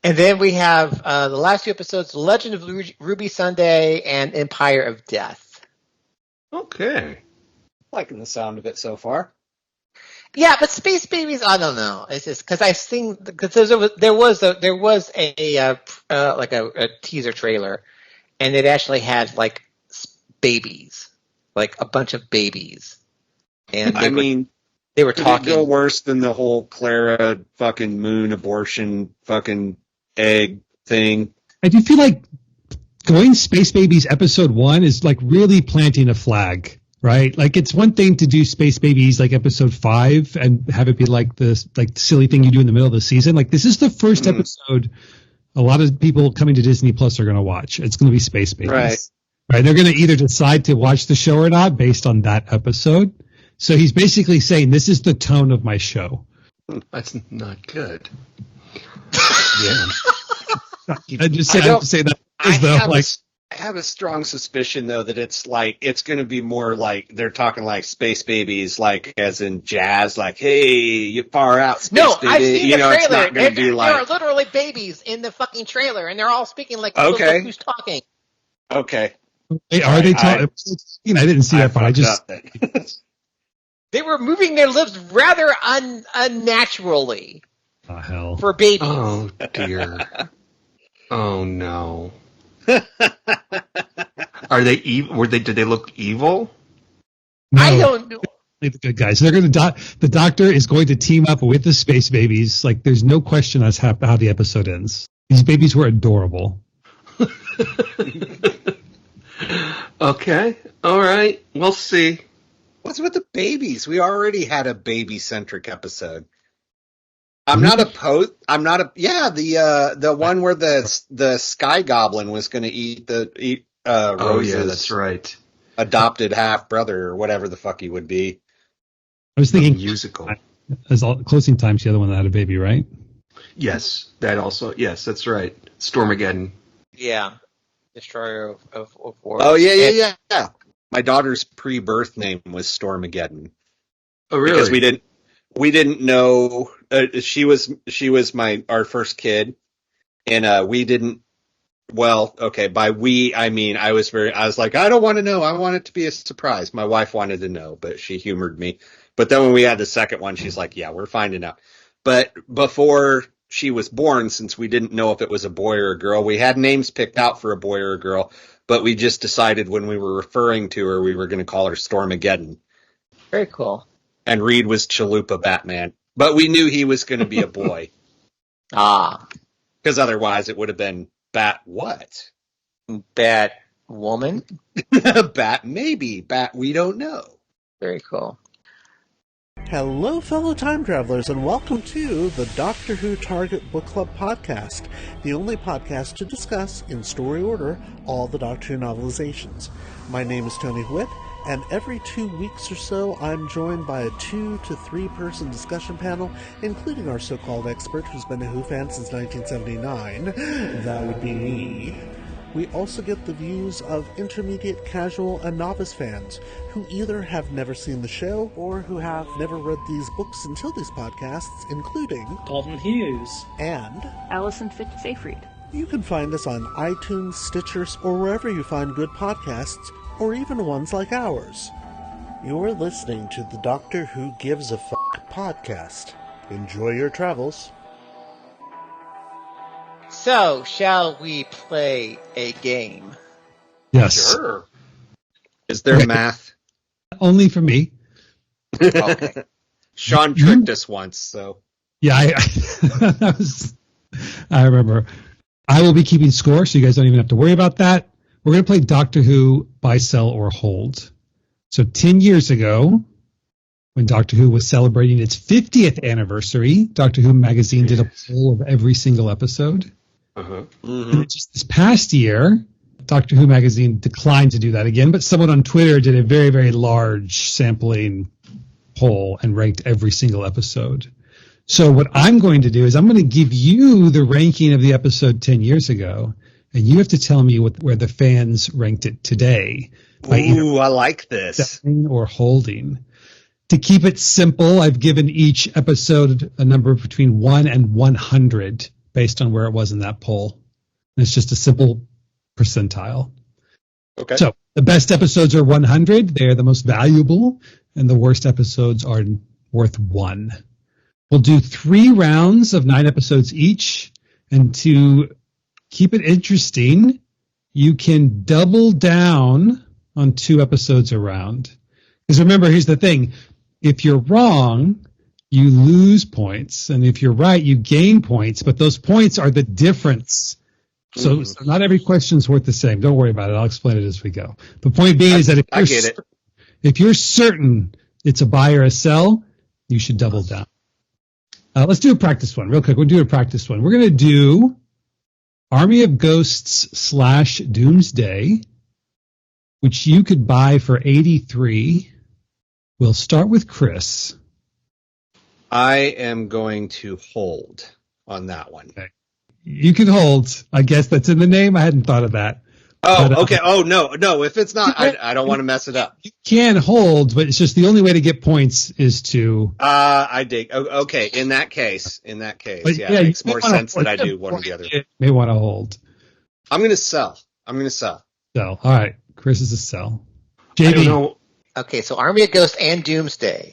And then we have the last two episodes, Legend of Ruby Sunday and Empire of Death. Okay. Liking the sound of it so far. Yeah, but Space Babies, I don't know. It's just because there was a teaser trailer, and it actually had babies, a bunch of babies, and they were talking. Did it go worse than the whole Clara fucking moon abortion fucking egg thing? I do feel like going Space Babies episode 1 is really planting a flag. Right? It's one thing to do Space Babies episode 5 and have it be this silly thing you do in the middle of the season. This is the first episode a lot of people coming to Disney Plus are going to watch. It's going to be Space Babies. Right? They're going to either decide to watch the show or not based on that episode. So he's basically saying, this is the tone of my show. That's not good. Yeah. I just say that as though I have a strong suspicion, though, that it's going to be more like they're talking like space babies, like as in jazz, like, hey, you far out, space baby. I've seen the trailer. It's not going to be like. There are literally babies in the fucking trailer, and they're all speaking like okay. Who's talking. Okay. Wait, are they talking? I didn't see that part. They were moving their lips rather unnaturally. Oh, hell. For babies. Oh, dear. Oh, no. Are they evil? Did they look evil? No, I don't know. The good guys. They're going to. The Doctor is going to team up with the space babies. Like, there's no question as how the episode ends. These babies were adorable. Okay. All right. We'll see. What's with the babies? We already had a baby-centric episode. I'm not opposed. The one where the Sky Goblin was going to eat Rose's. Oh yeah, that's right. Adopted half brother or whatever the fuck he would be. I was thinking musical. As Closing Time's the other one that had a baby, right? Yes, that also. Yes, that's right. Stormageddon. Yeah, Destroyer of Worlds. Oh yeah. My daughter's pre-birth name was Stormageddon. Oh really? Because we didn't know she was our first kid, and we didn't. Well, okay. By we, I mean I was like, I don't want to know. I want it to be a surprise. My wife wanted to know, but she humored me. But then when we had the second one, she's like, yeah, we're finding out. But before she was born, since we didn't know if it was a boy or a girl, we had names picked out for a boy or a girl, but we just decided when we were referring to her, we were going to call her Stormageddon. Very cool. And Reed was Chalupa Batman. But we knew he was going to be a boy. Because otherwise it would have been Bat what? Bat woman? Bat maybe. Bat we don't know. Very cool. Hello, fellow time travelers, and welcome to the Doctor Who Target Book Club podcast, the only podcast to discuss, in story order, all the Doctor Who novelizations. My name is Tony Whitt, and every 2 weeks or so, I'm joined by a 2 to 3 person discussion panel, including our so-called expert who's been a Who fan since 1979. That would be me. We also get the views of intermediate, casual, and novice fans who either have never seen the show or who have never read these books until these podcasts, including Dalton Hughes and Alison Fitz-Seyfried. You can find us on iTunes, Stitcher, or wherever you find good podcasts, or even ones like ours. You're listening to the Doctor Who Gives a Fuck podcast. Enjoy your travels. So, shall we play a game? Yes. Sure. Is there math? Only for me. Okay. Sean tricked us once, so. Yeah, I remember. I will be keeping score, so you guys don't even have to worry about that. We're going to play Doctor Who Buy, Sell, or Hold. So 10 years ago, when Doctor Who was celebrating its 50th anniversary, Doctor Who magazine did a poll of every single episode. Uh-huh. Mm-hmm. And just this past year, Doctor Who magazine declined to do that again, but someone on Twitter did a very, very large sampling poll and ranked every single episode. So what I'm going to do is I'm going to give you the ranking of the episode 10 years ago, and you have to tell me where the fans ranked it today. Ooh, I like this. Selling or holding. To keep it simple, I've given each episode a number between 1 and 100 based on where it was in that poll. And it's just a simple percentile. Okay. So the best episodes are 100. They're the most valuable. And the worst episodes are worth 1. We'll do 3 rounds of 9 episodes each. And to keep it interesting, you can double down on 2 episodes a round. Because remember, here's the thing. If you're wrong, you lose points. And if you're right, you gain points. But those points are the difference. So not every question is worth the same. Don't worry about it. I'll explain it as we go. The point being is that if you're certain it's a buy or a sell, you should double down. Let's do a practice one real quick. We'll do a practice one. We're going to do Army of Ghosts / Doomsday, which you could buy for 83. We'll start with Chris. I am going to hold on that one. Okay. You can hold. I guess that's in the name. I hadn't thought of that. Oh, okay. Oh, no. If it's not, I don't want to mess it up. You can hold, but it's just the only way to get points is to. I dig. Okay, in that case, But yeah, it makes more sense that I do one or the other. You may want to hold. I'm going to sell. Sell. All right. Chris is a sell. I don't JB. know. Okay, so Army of Ghosts and Doomsday.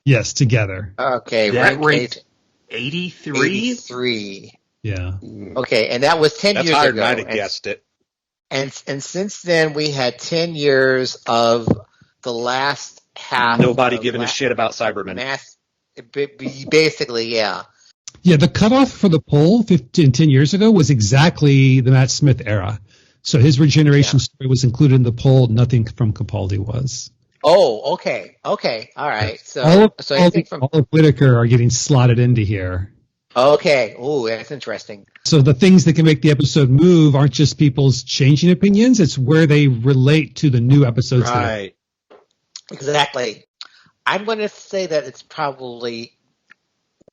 Yes, together. Okay, That right. ranked 83? 83. Yeah. Okay, and that was 10 That's years higher ago. than I'd have guessed it. And since then, we had 10 years of the last half. Nobody giving a shit about Cybermen. Basically, yeah. Yeah, the cutoff for the poll 10 years ago was exactly the Matt Smith era. So his regeneration story was included in the poll. Nothing from Capaldi was. Oh, okay. All right. So, all of Whitaker are getting slotted into here. Okay. Oh, that's interesting. So the things that can make the episode move aren't just people's changing opinions. It's where they relate to the new episodes. Right. Exactly. I'm going to say that it's probably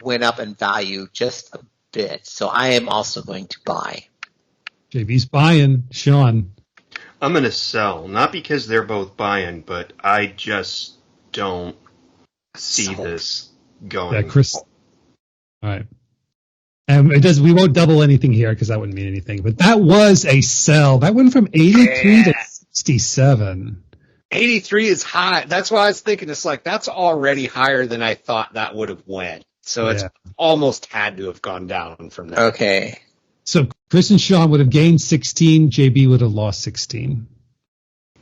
went up in value just a bit. So I am also going to buy. JB's buying. Sean. I'm going to sell. Not because they're both buying, but I just don't see this going. Yeah, Chris. All right. And we won't double anything here because that wouldn't mean anything. But that was a sell. That went from 83 to 67. 83 is high. That's why I was thinking. It's like that's already higher than I thought that would have went. So it's almost had to have gone down from there. Okay. So Chris and Sean would have gained 16. JB would have lost 16.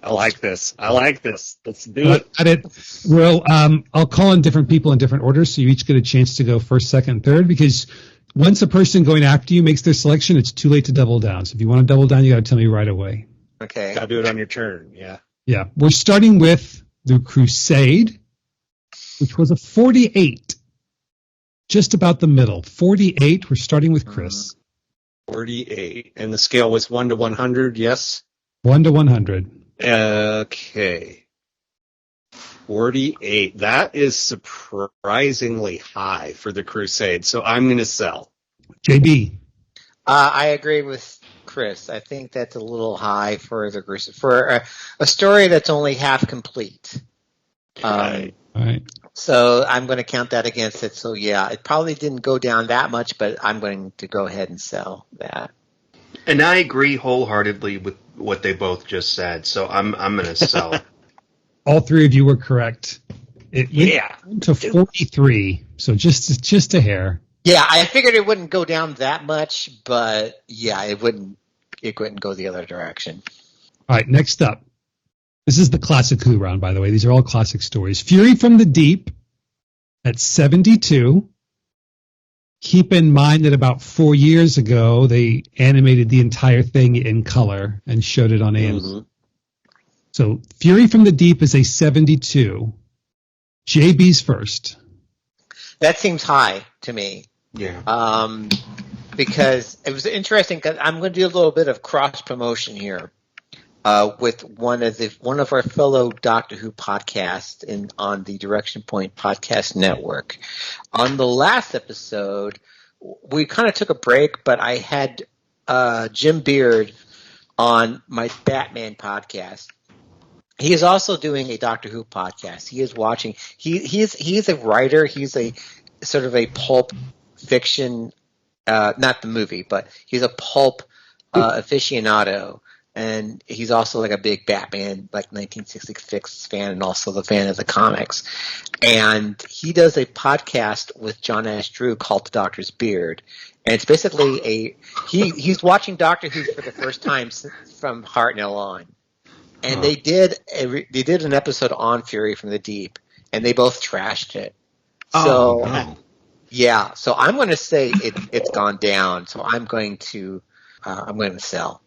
I like this. Let's do it. Well, I'll call on different people in different orders, so you each get a chance to go first, second, third, because once a person going after you makes their selection, it's too late to double down. So if you want to double down, you got to tell me right away. Okay. Got to do it on your turn. Yeah. Yeah. We're starting with The Crusade, which was a 48. Just about the middle. 48. We're starting with Chris. 48. And the scale was 1 to 100, yes? 1 to 100. Okay. 48. That is surprisingly high for the Crusade, so I'm going to sell. JB. I agree with Chris. I think that's a little high for the Crusade. For a story that's only half complete. Right. All right. So I'm going to count that against it. So yeah, it probably didn't go down that much, but I'm going to go ahead and sell that. And I agree wholeheartedly with what they both just said. So I'm going to sell. All three of you were correct. It went to 43, so just a hair. Yeah, I figured it wouldn't go down that much, but yeah, it wouldn't go the other direction. All right, next up. This is the classic Who round, by the way. These are all classic stories. Fury from the Deep at 72. Keep in mind that about 4 years ago, they animated the entire thing in color and showed it on Amazon. Mm-hmm. So Fury from the Deep is a 72. JB's first. That seems high to me. Yeah. Because it was interesting. Because I'm going to do a little bit of cross promotion here with one of our fellow Doctor Who podcasts on the Direction Point Podcast Network. On the last episode, we kind of took a break, but I had Jim Beard on my Batman podcast. He is also doing a Doctor Who podcast. He is watching. He is a writer. He's a sort of a pulp fiction, not the movie, but he's a pulp aficionado, and he's also like a big Batman, like 1966 fan, and also the fan of the comics. And he does a podcast with John Ash Drew called The Doctor's Beard, and it's basically he's watching Doctor Who for the first time from Hartnell on. And they did an episode on Fury from the Deep, and they both trashed it. So, yeah. So I'm going to say it's gone down. So I'm going to sell.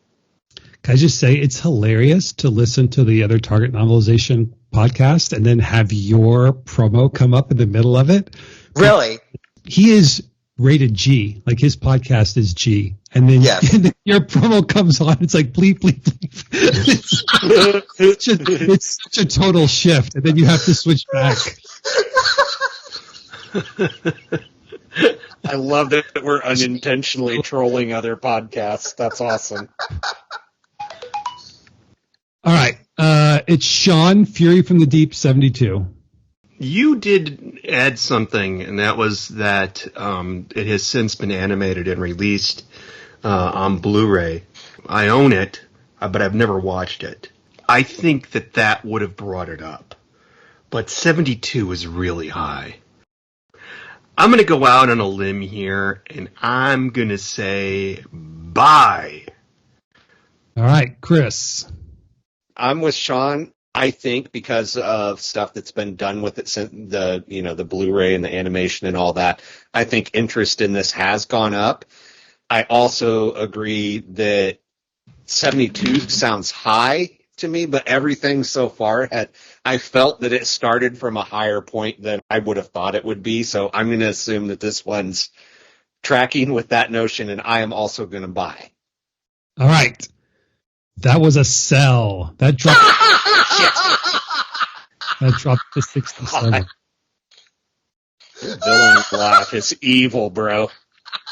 Can I just say it's hilarious to listen to the other Target novelization podcast and then have your promo come up in the middle of it? Really? He is rated G, like his podcast is G, and then, and then your promo comes on. It's like bleep, bleep, bleep. It's such a total shift, and then you have to switch back. I love that we're unintentionally trolling other podcasts. That's awesome. All right. It's Sean, Fury from the Deep, 72. You did add something, and that was that it has since been animated and released on Blu-ray. I own it, but I've never watched it. I think that would have brought it up. But 72 is really high. I'm going to go out on a limb here, and I'm going to say bye. All right, Chris. I'm with Sean. I think because of stuff that's been done with it since the Blu-ray and the animation and all that, I think interest in this has gone up. I also agree that 72 sounds high to me, but everything so far I felt that it started from a higher point than I would have thought it would be. So I'm going to assume that this one's tracking with that notion, and I am also going to buy. All right. That was a sell. That dropped. That dropped to 67. Dylan's laugh is evil, bro.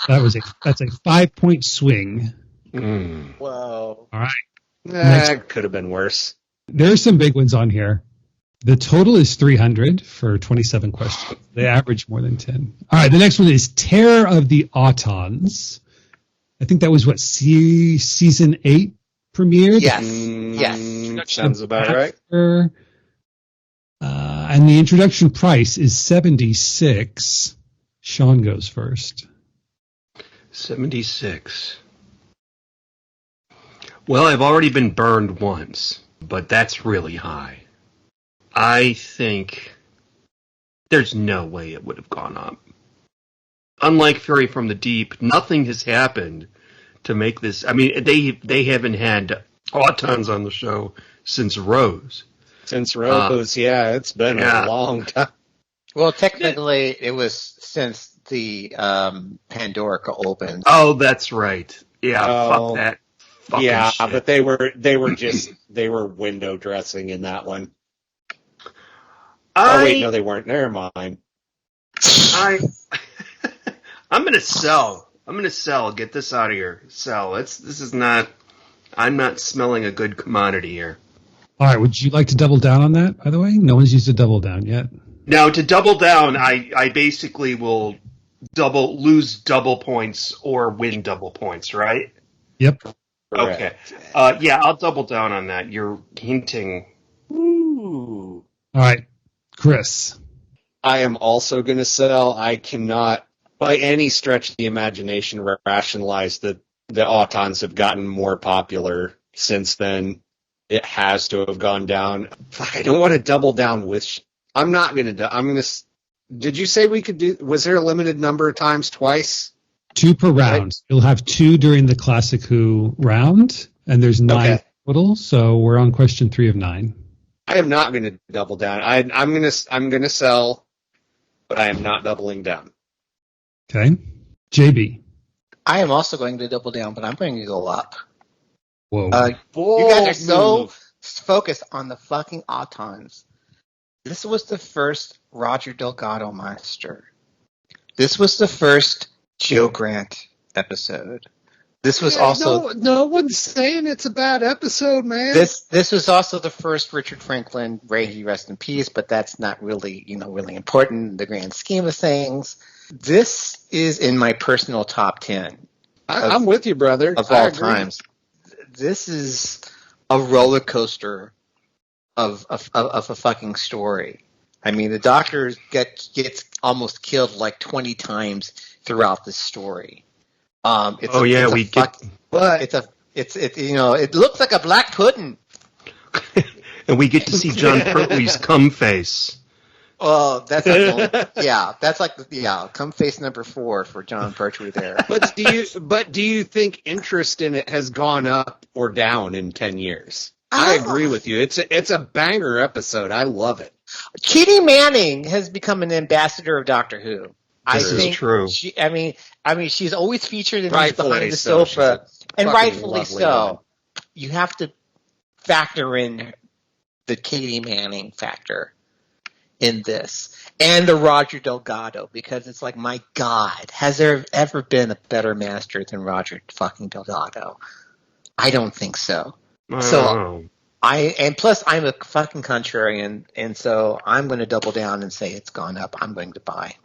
That's a 5-point swing. Whoa. All right. That could have been worse. There's some big ones on here. The total is 300 for 27 questions. They average more than 10. All right. The next one is Terror of the Autons. I think that was what season 8 premiered. Yes. Sounds about right. And the introduction price is $76. Sean goes first. 76. Well, I've already been burned once, but that's really high. I think there's no way it would have gone up. Unlike Fury from the Deep, nothing has happened to make this. I mean, they haven't had Autons on the show since Rose. Since Rose, it's been a long time. Well, technically, it was since the Pandorica opened. Oh, that's right. Yeah, fuck that. Yeah, shit. but they were window dressing in that one. Oh wait, no, they weren't. Never mind. I'm gonna sell. Get this out of here. Sell. This is not. I'm not smelling a good commodity here. All right. Would you like to double down on that? By the way, no one's used a double down yet. Now, to double down, I basically will lose double points or win double points, right? Yep. Okay. I'll double down on that. You're hinting. Ooh. All right, Chris. I am also going to sell. I cannot, by any stretch of the imagination, rationalize that the Autons have gotten more popular since then. It has to have gone down. I don't want to double down with. I'm not going to. I'm going to. Did you say we could do? Was there a limited number of times twice? 2 per round. You'll have 2 during the Classic Who round, and there's 9 total. So we're on question 3 of 9. I am not going to double down. I'm going to sell, but I am not doubling down. Okay, JB. I am also going to double down, but I'm going to go up. Whoa. You guys are so focused on the fucking Autons. This was the first Roger Delgado monster. This was the first Joe Grant episode. This was also no one's saying it's a bad episode, man. This was also the first Richard Franklin, Ray, he rest in peace, but that's not really really important in the grand scheme of things. This is in my personal top 10. I'm with you, brother. Of all times. This is a roller coaster of a fucking story. I mean, the Doctor gets almost killed like 20 times throughout this story. It looks like a black pudding. And we get to see John Pertwee's cum face. Oh, that's cum face number 4 for John Pertwee there. But do you think interest in it has gone up or down in 10 years? I agree with you. It's a banger episode. I love it. Katie Manning has become an ambassador of Doctor Who. This is true. I mean, she's always featured in Rightfully Behind the so. Sofa, and rightfully lovely so. woman. You have to factor in the Katie Manning factor in this, and the Roger Delgado, because it's like, my God, has there ever been a better master than Roger fucking Delgado? I don't think so. So And plus I'm a fucking contrarian, and so I'm going to double down and say it's gone up. I'm going to buy.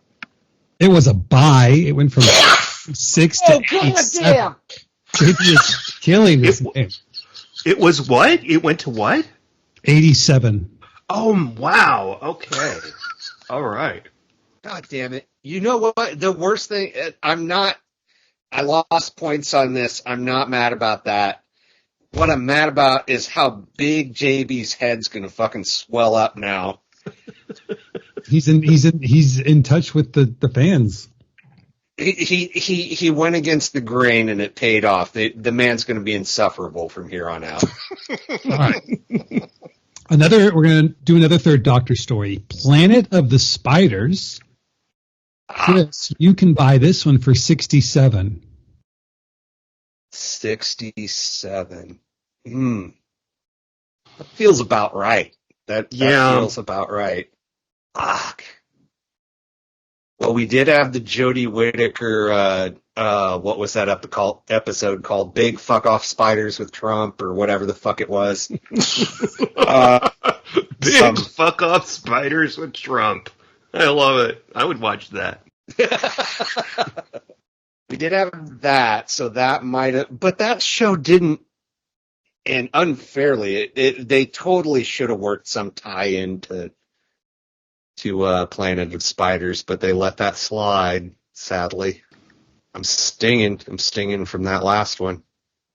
It was a buy. It went from 6 to 87. JP is killing this game. It was what? It went to what? 87. Oh, wow. Okay. All right. God damn it. You know what? The worst thing, I lost points on this. I'm not mad about that. What I'm mad about is how big JB's head's going to fucking swell up now. He's in touch with the fans. He went against the grain and it paid off. The man's going to be insufferable from here on out. All right. We're going to do another Third Doctor story. Planet of the Spiders. Chris, you can buy this one for 67. 67. That feels about right. That feels about right. Fuck. Well, we did have the Jodie Whittaker, what was that episode called? Big Fuck Off Spiders with Trump, or whatever the fuck it was. Big Fuck Off Spiders with Trump. I love it. I would watch that. We did have that, so that might have, but that show didn't, and unfairly, they totally should have worked some tie-in to Planet of Spiders, but they let that slide, sadly. I'm stinging from that last one.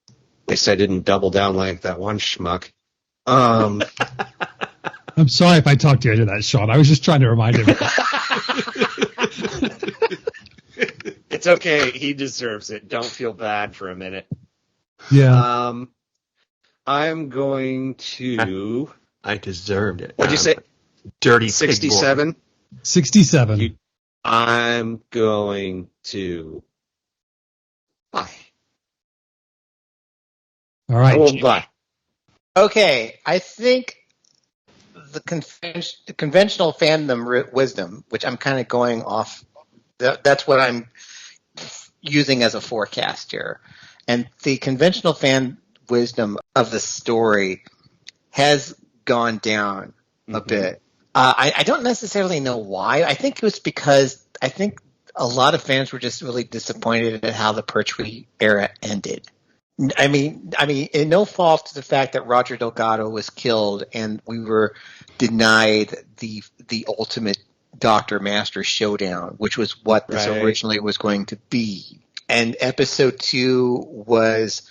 At least I didn't double down like that one schmuck. I'm sorry if I talked you into that, Sean. I was just trying to remind him. It's okay. He deserves it. Don't feel bad for a minute. Yeah. I'm going to... I deserved it. What'd you say? Dirty 67? 67. I'm going to buy. All right. I will buy. Okay, I think the conventional fandom wisdom, which I'm kind of going off, that's what I'm using as a forecast here. And the conventional fan wisdom of the story has gone down a bit. I don't necessarily know why. I think it was because I think a lot of fans were just really disappointed at how the Pertwee era ended. I mean, in no fault to the fact that Roger Delgado was killed and we were denied the ultimate Doctor Master showdown, which was what this originally was going to be. And episode 2 was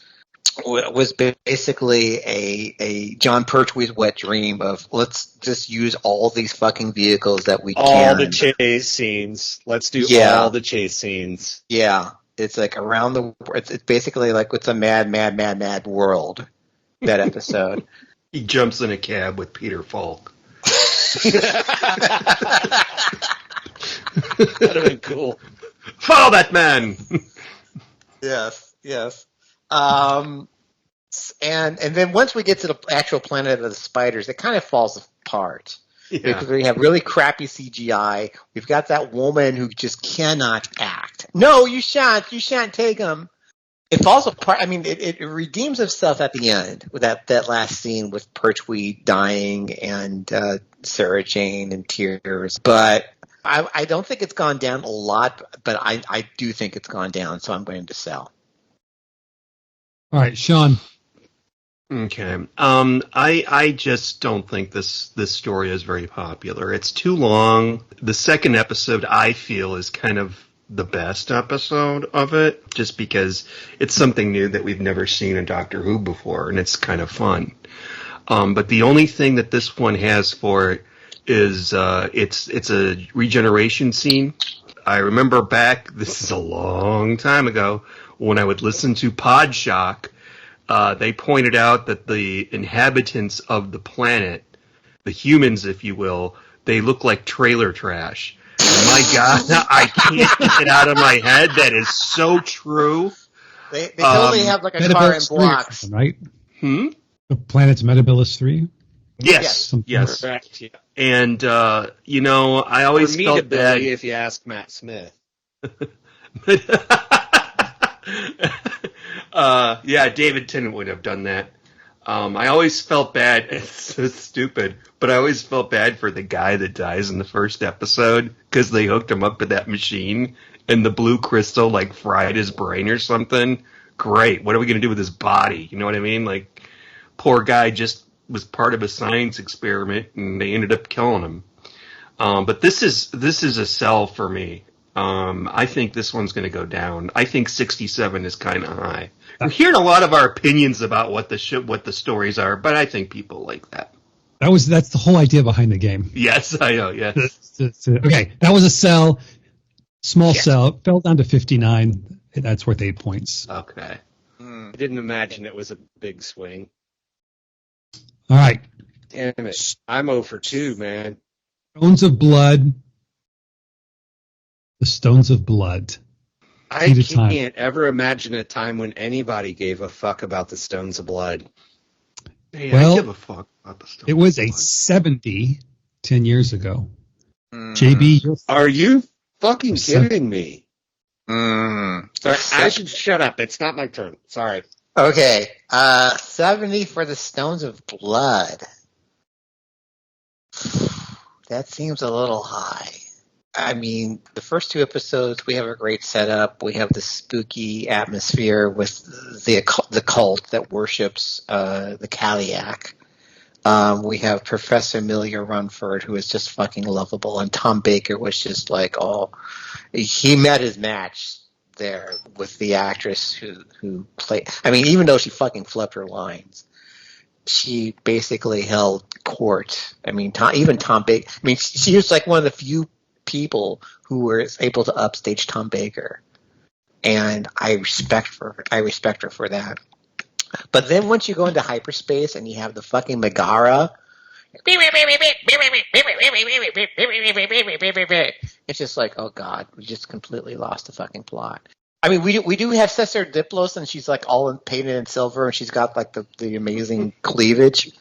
basically a John Pertwee's wet dream of let's just use all these fucking vehicles that we can. All the chase scenes. Let's do all the chase scenes. Yeah. It's like around the. It's basically like it's a mad world. That episode. He jumps in a cab with Peter Falk. That'd have been cool. Follow that man. Yes. And then once we get to the actual Planet of the Spiders, it kind of falls apart. Yeah. Because we have really crappy CGI. We've got that woman who just cannot act. No, you shan't take him. It falls apart. I mean, it redeems itself at the end with that last scene with Pertwee dying and Sarah Jane in tears. But I don't think it's gone down a lot, but I do think it's gone down, so I'm going to sell. All right, Sean. Okay. I just don't think this story is very popular. It's too long. The second episode, I feel, is kind of the best episode of it, just because it's something new that we've never seen in Doctor Who before, and it's kind of fun. But the only thing that this one has for it is it's a regeneration scene. I remember back, this is a long time ago, when I would listen to Podshock. They pointed out that the inhabitants of the planet, the humans, if you will, they look like trailer trash. And my God, I can't get it out of my head. That is so true. They totally have like a car in blocks. Right? Hmm? The planet's Metabilis 3? Yes. Correct, yeah. And, I always felt bad. If you ask Matt Smith. Yeah, David Tennant would have done that. I always felt bad. It's so stupid, but I always felt bad for the guy that dies in the first episode because they hooked him up to that machine and the blue crystal like fried his brain or something. Great. What are we going to do with his body? You know what I mean? Like, poor guy just was part of a science experiment and they ended up killing him. But this is a sell for me. I think this one's going to go down. I think 67 is kind of high. We're hearing a lot of our opinions about what the stories are, but I think people like that. That's the whole idea behind the game. Yes, I know. Yes. Okay, that was a sell. Small sell. It fell down to 59. That's worth 8 points. Okay. I didn't imagine it was a big swing. All right. Damn it. I'm 0 for 2, man. Stones of Blood. The Stones of Blood. I can't ever imagine a time when anybody gave a fuck about the Stones of Blood. Hey, Well, I give a fuck about the Stones It was of a Blood. 70 10 years ago. JB, you're Are you fucking Percent. kidding me? Sorry, I should shut up. It's not my turn. Sorry. Okay, 70 for the Stones of Blood. That seems a little high. I mean, the first 2 episodes, we have a great setup. We have the spooky atmosphere with the cult that worships the Kaliak. We have Professor Amelia Runford, who is just fucking lovable, and Tom Baker was just like, he met his match there with the actress who played. I mean, even though she fucking flipped her lines, she basically held court. I mean, even Tom Baker. I mean, she was like one of the few people who were able to upstage Tom Baker, and I respect her for that. But then once you go into hyperspace and you have the fucking Megara, it's just like, oh god, we just completely lost the fucking plot. I mean, we do have Cesar Diplos, and she's like all painted in silver, and she's got like the amazing cleavage.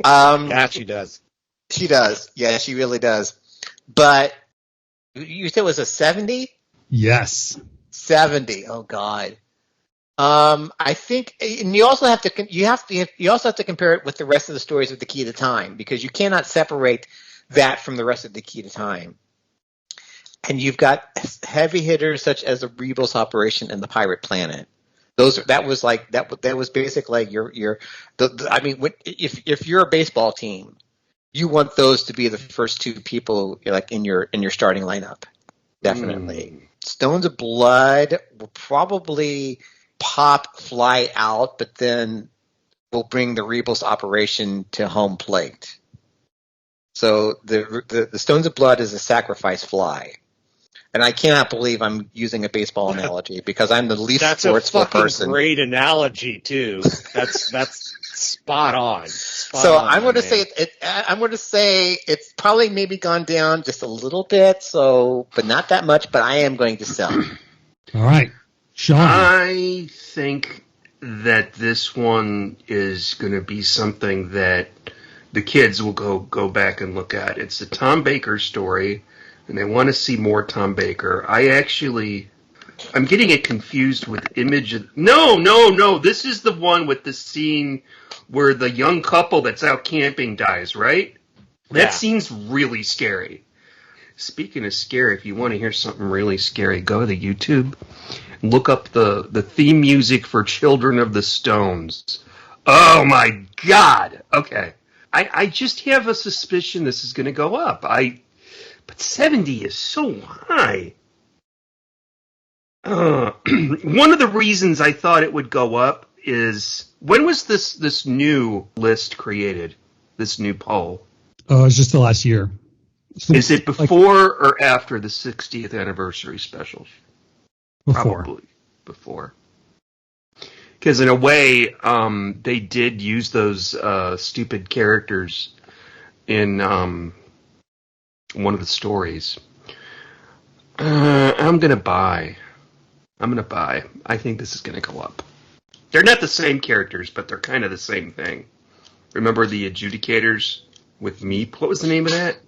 Yeah, she does. She does. Yeah, she really does. But you said it was a 70? yes. 70. Oh god. I think, and you also have to compare it with the rest of the stories of the Key to Time, because you cannot separate that from the rest of the Key to Time. And you've got heavy hitters such as the Rebels operation and the Pirate Planet. That was basically if you're a baseball team, you want those to be the first 2 people like in your starting lineup. Definitely. Stones of Blood will probably fly out, but then we'll bring the Rebels operation to home plate. So the Stones of Blood is a sacrifice fly. And I cannot believe I'm using a baseball analogy because I'm the least sportsful person. That's a great analogy too. That's spot on. I'm going to say I'm going to say it's probably maybe gone down just a little bit, but not that much. But I am going to sell. All right. Sean. I think that this one is going to be something that the kids will go back and look at. It's the Tom Baker story, and they want to see more Tom Baker. I'm getting it confused with Image of... No. This is the one with the scene where the young couple that's out camping dies, right? That scene's really scary. Speaking of scary, if you want to hear something really scary, go to YouTube. Look up the theme music for Children of the Stones. Oh my god! Okay. I just have a suspicion this is going to go up. But 70 is so high. One of the reasons I thought it would go up is, when was this new list created? This new poll? Oh, it's just the last year. Is it before or after the 60th anniversary special? Before. Probably before. Because in a way, they did use those stupid characters in one of the stories. I'm going to buy. I think this is going to go up. They're not the same characters, but they're kind of the same thing. Remember the Adjudicators with Meep? What was the name of that?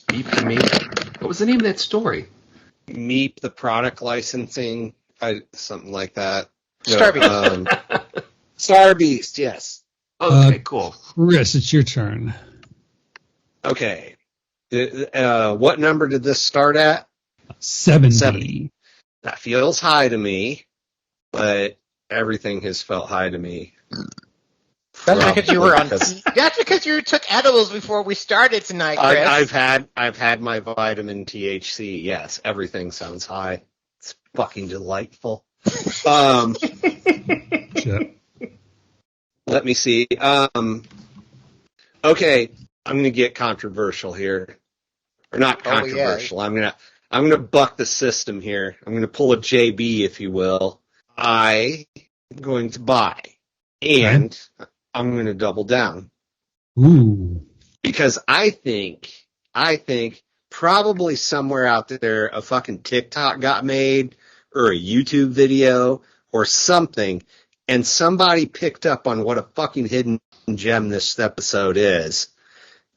Meep the Meep? What was the name of that story? Meep, the product licensing, something like that. Star Beast. Star Beast, yes. Okay, cool. Chris, it's your turn. Okay. What number did this start at? 70. That feels high to me, but everything has felt high to me. That's because you were on. That's because you took edibles before we started tonight, Chris. I've had my vitamin THC. Yes, everything sounds high. It's fucking delightful. Shit. Let me see. Okay, I'm gonna get controversial here, or not controversial. Oh, yeah. I'm gonna buck the system here. I'm gonna pull a JB, if you will. I am going to buy, and I'm going to double down. Ooh. Because I think probably somewhere out there a fucking TikTok got made or a YouTube video or something, and somebody picked up on what a fucking hidden gem this episode is.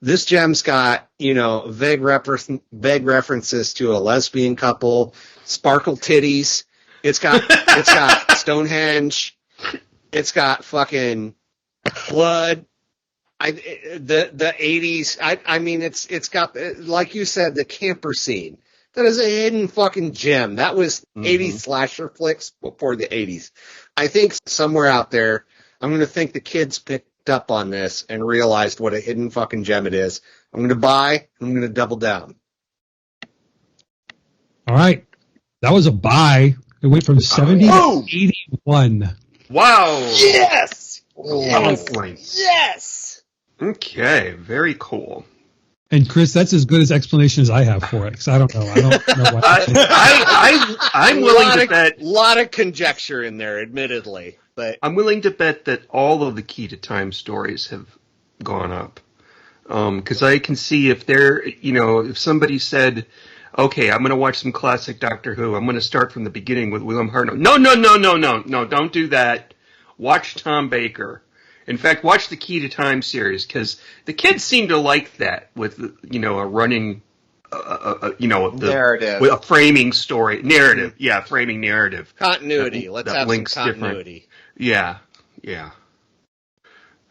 This gem's got, vague references to a lesbian couple, sparkle titties. It's got Stonehenge. It's got fucking blood. The 80s. I mean, it's got, like you said, the camper scene. That is a hidden fucking gem. That was 80s slasher flicks before the 80s. I think somewhere out there, I'm going to think the kids picked up on this and realized what a hidden fucking gem it is. I'm going to buy. I'm going to double down. All right. That was a buy. It went from 70 to 81. Wow. Yes! Yes! Okay, very cool. And Chris, that's as good as explanation as I have for it, because I don't know. I don't know why. I'm willing to bet. A lot of conjecture in there, admittedly. But I'm willing to bet that all of the Key to Time stories have gone up. Because I can see if if somebody said, okay, I'm going to watch some classic Doctor Who. I'm going to start from the beginning with William Hartnell. No, don't do that. Watch Tom Baker. In fact, watch the Key to Time series, because the kids seem to like that with, a running, narrative. With a framing story. Narrative. Yeah, framing narrative. Continuity. Let's have some continuity. Different. Yeah.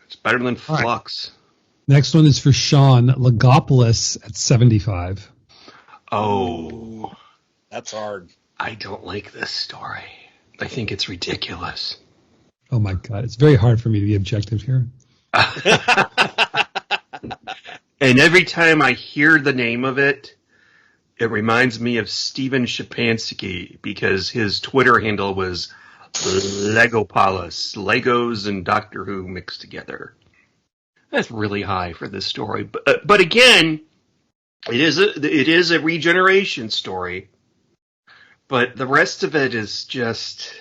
It's better than Flux. Next one is for Sean. Logopolis at 75. Oh. That's hard. I don't like this story. I think it's ridiculous. Oh my God. It's very hard for me to be objective here. And every time I hear the name of it, it reminds me of Steven Shapansky, because his Twitter handle was Legopolis, Legos and Doctor Who mixed together. That's really high for this story. But again, it is a regeneration story. But the rest of it is just...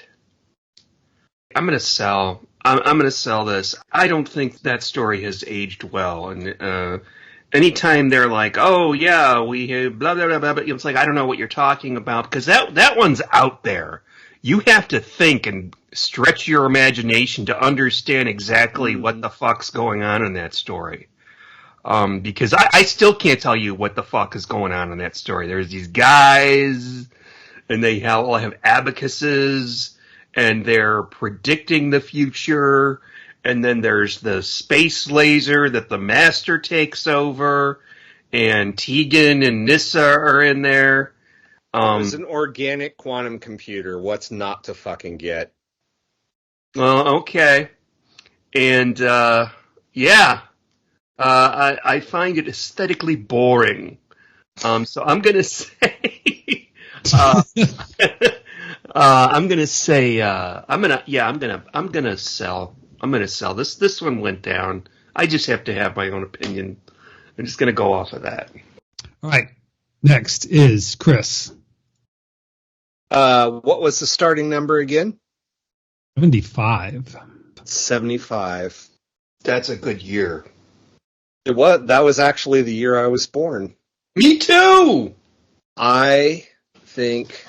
I'm going to sell. I'm going to sell this. I don't think that story has aged well. And anytime they're like, oh, yeah, we have blah, blah, blah, blah, but it's like, I don't know what you're talking about, because that one's out there. You have to think and stretch your imagination to understand exactly what the fuck's going on in that story. Because I still can't tell you what the fuck is going on in that story. There's these guys, and they all have abacuses, and they're predicting the future, and then there's the space laser that the Master takes over, and Tegan and Nyssa are in there. It's an organic quantum computer. What's not to fucking get? Well, okay. And, I find it aesthetically boring. So I'm going to say... I'm gonna sell. I'm gonna sell. This one went down. I just have to have my own opinion. I'm just gonna go off of that. All right. Next is Chris. What was the starting number again? 75. 75. That's a good year. It was. That was actually the year I was born. Me too. I think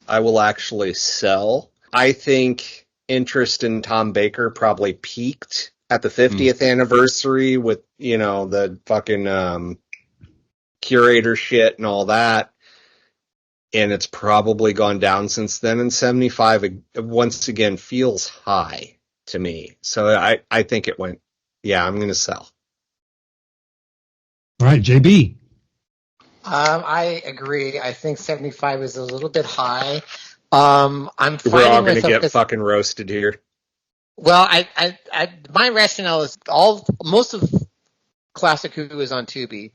I will actually sell. I think interest in Tom Baker probably peaked at the 50th anniversary with, the fucking curator shit and all that. and it's probably gone down since then. And 75 once again feels high to me. So I think it went. Yeah, I'm going to sell. All right, JB. I agree. I think 75 is a little bit high. I'm fighting We're all going to myself get fucking roasted here. Well, my rationale is most of Classic Who is on Tubi,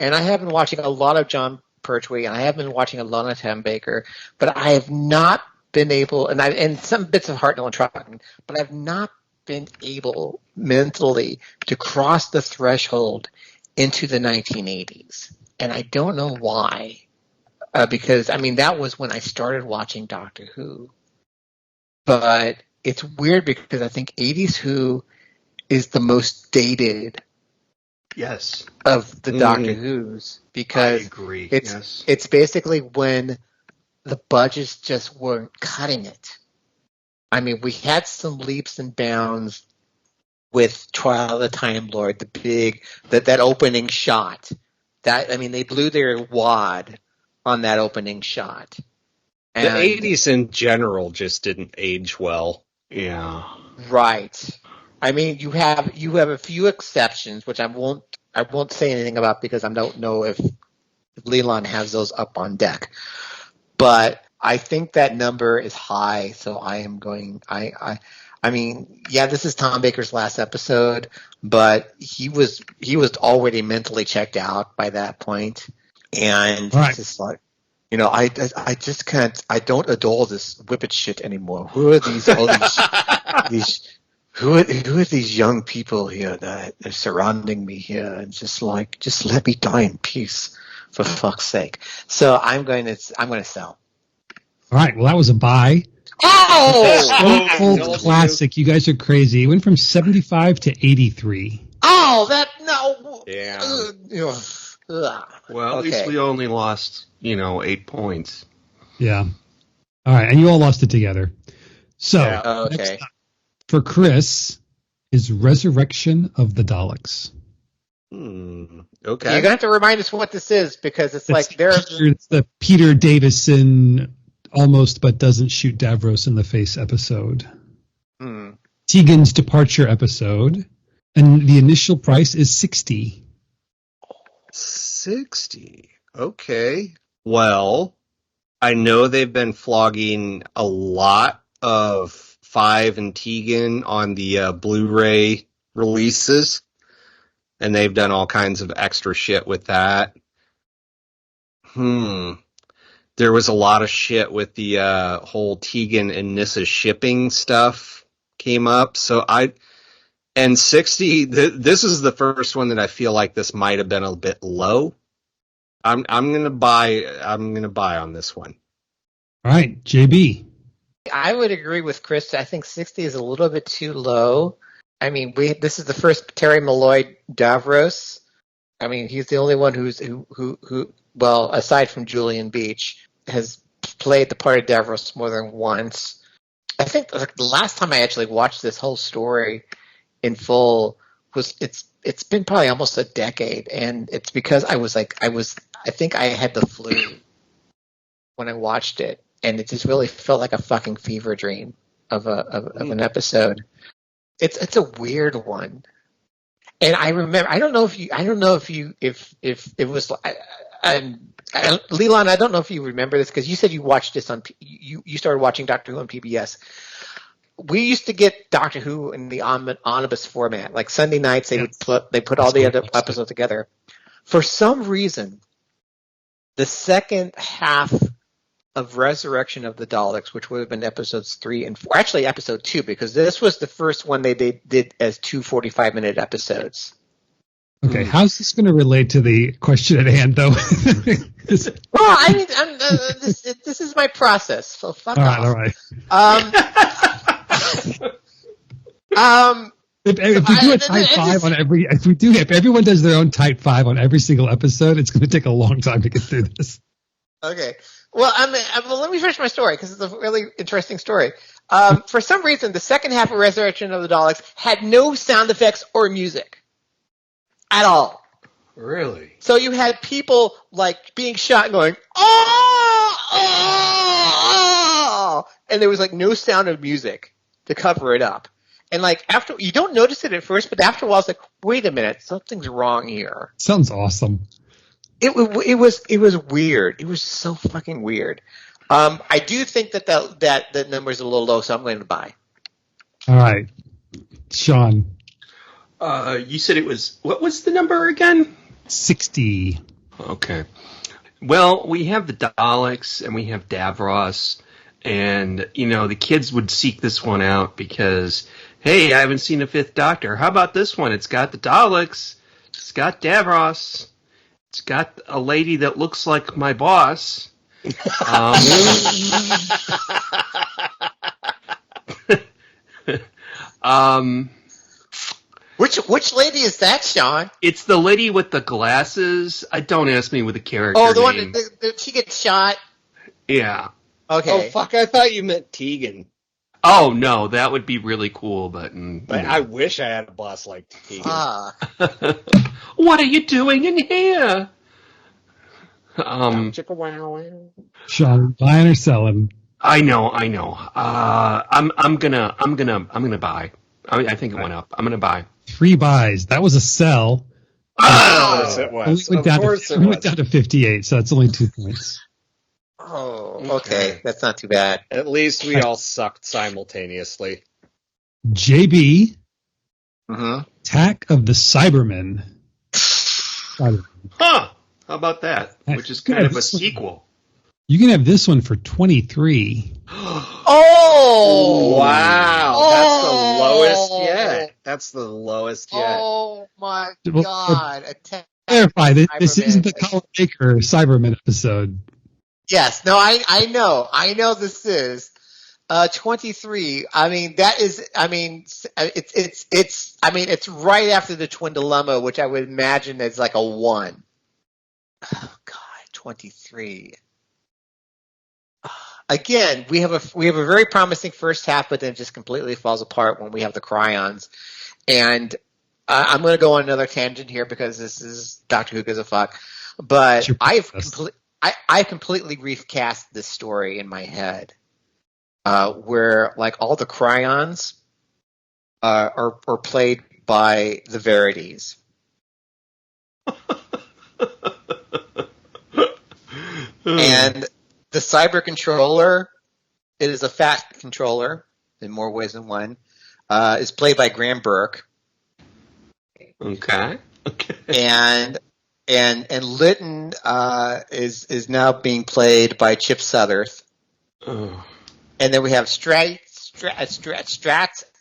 and I have been watching a lot of John Pertwee, and I have been watching a lot of Tim Baker, but I have not been able, and some bits of Hartnell and Trotman, but I've not been able mentally to cross the threshold into the 1980s, and I don't know why, because I mean that was when I started watching Doctor Who, but it's weird because I think 80s Who is the most dated of the Doctor Who's, because I agree. It's basically when the budgets just weren't cutting it. I mean, we had some leaps and bounds with Trial of the Time Lord, the big that opening shot. They blew their wad on that opening shot. And the 80s in general just didn't age well. Yeah. Right. I mean, you have a few exceptions, which I won't say anything about because I don't know if Leland has those up on deck. But I think that number is high, so I am going. I mean, yeah, this is Tom Baker's last episode, but he was already mentally checked out by that point, and right. It's just like, you know, I just can't. I don't adore this whippet shit anymore. Who are these? Who are these young people here that are surrounding me here? And just let me die in peace, for fuck's sake. So I'm going to sell. All right. Well, that was a buy. Oh! Stone Cold Classic. You guys are crazy. It went from 75 to 83. Oh, no. Yeah. Well, at least we only lost, 8 points. Yeah. All right. And you all lost it together. So, next up for Chris is Resurrection of the Daleks. Okay. You're going to have to remind us what this is, because it's the Peter Davison almost but doesn't shoot Davros in the face episode. Tegan's departure episode. And the initial price is $60. 60. Okay. Well, I know they've been flogging a lot of Five and Tegan on the Blu-ray releases, and they've done all kinds of extra shit with that. There was a lot of shit with the whole Tegan and Nyssa shipping stuff came up, and 60. This is the first one that I feel like this might have been a bit low. I'm gonna buy on this one. All right, JB. I would agree with Chris. I think 60 is a little bit too low. I mean, this is the first Terry Malloy Davros. I mean, he's the only one who well, aside from Julian Beach, has played the part of Davros more than once. I think the last time I actually watched this whole story in full was it's been probably almost a decade, and it's because I think I had the flu when I watched it, and it just really felt like a fucking fever dream of an episode. It's a weird one, and I remember. I don't know if it was. Leland, I don't know if you remember this because you said you watched this on. You started watching Doctor Who on PBS. We used to get Doctor Who in the omnibus format, like Sunday nights. They put all the other episodes together. For some reason, the second half of Resurrection of the Daleks, which would have been episodes 3 and 4, actually episode 2, because this was the first one they did as 2 45-minute episodes. Okay, how's this going to relate to the question at hand, though? Well, I mean, this is my process, so fuck off. All right. If we do a type 5 on every, if everyone does their own type 5 on every single episode, it's going to take a long time to get through this. Okay. Well, let me finish my story because it's a really interesting story. For some reason, the second half of Resurrection of the Daleks had no sound effects or music at all. Really? So you had people like being shot and going, "Oh!" oh, and there was like no sound of music to cover it up. And like after, you don't notice it at first, but after a while, it's like, wait a minute, something's wrong here. Sounds awesome. It was weird. It was so fucking weird. I do think that number is a little low, so I'm going to buy. All right, Sean. You said it was, what was the number again? 60. Okay. Well, we have the Daleks and we have Davros, and the kids would seek this one out because, hey, I haven't seen a Fifth Doctor. How about this one? It's got the Daleks, it's got Davros, it's got a lady that looks like my boss. Which lady is that, Sean? It's the lady with the glasses. Don't ask me with the character Oh, the name. one that she gets shot. Yeah. Okay. Oh, fuck, I thought you meant Tegan. Oh, no, that would be really cool, but... I wish I had a boss like Tegan. What are you doing in here? Sean, buying or selling? I know. I'm gonna buy. I think it went up. I'm gonna buy. 3 buys. That was a sell. Yes, it was. We went down to 58, so that's only 2 points. Oh, okay. That's not too bad. At least we all sucked simultaneously. JB, Mm-hmm. Attack of the Cybermen. Huh. How about that? Hey, Which is kind of a this one- sequel. You can have this one for 23. Oh! Wow. That's the lowest yet. That's the lowest yet. Oh my Well, God! Attack. Clarify, this Cybermen. isn't the Colin Baker Cybermen episode. Yes. No, I know. I know this is 23. I mean, that is. I mean, it's. I mean, it's right after the Twin Dilemma, which I would imagine is like a 1. Oh God, 23. Again, we have a very promising first half, but then it just completely falls apart when we have the Cryons. And I'm going to go on another tangent here because this is Doctor Who gives a fuck. But I've completely recast this story in my head, where like all the Cryons are played by the Verities. And the cyber controller, it is a fat controller in more ways than one, is played by Graham Burke. Okay. And Lytton is now being played by Chip Sutherth. Oh. And then we have Stratz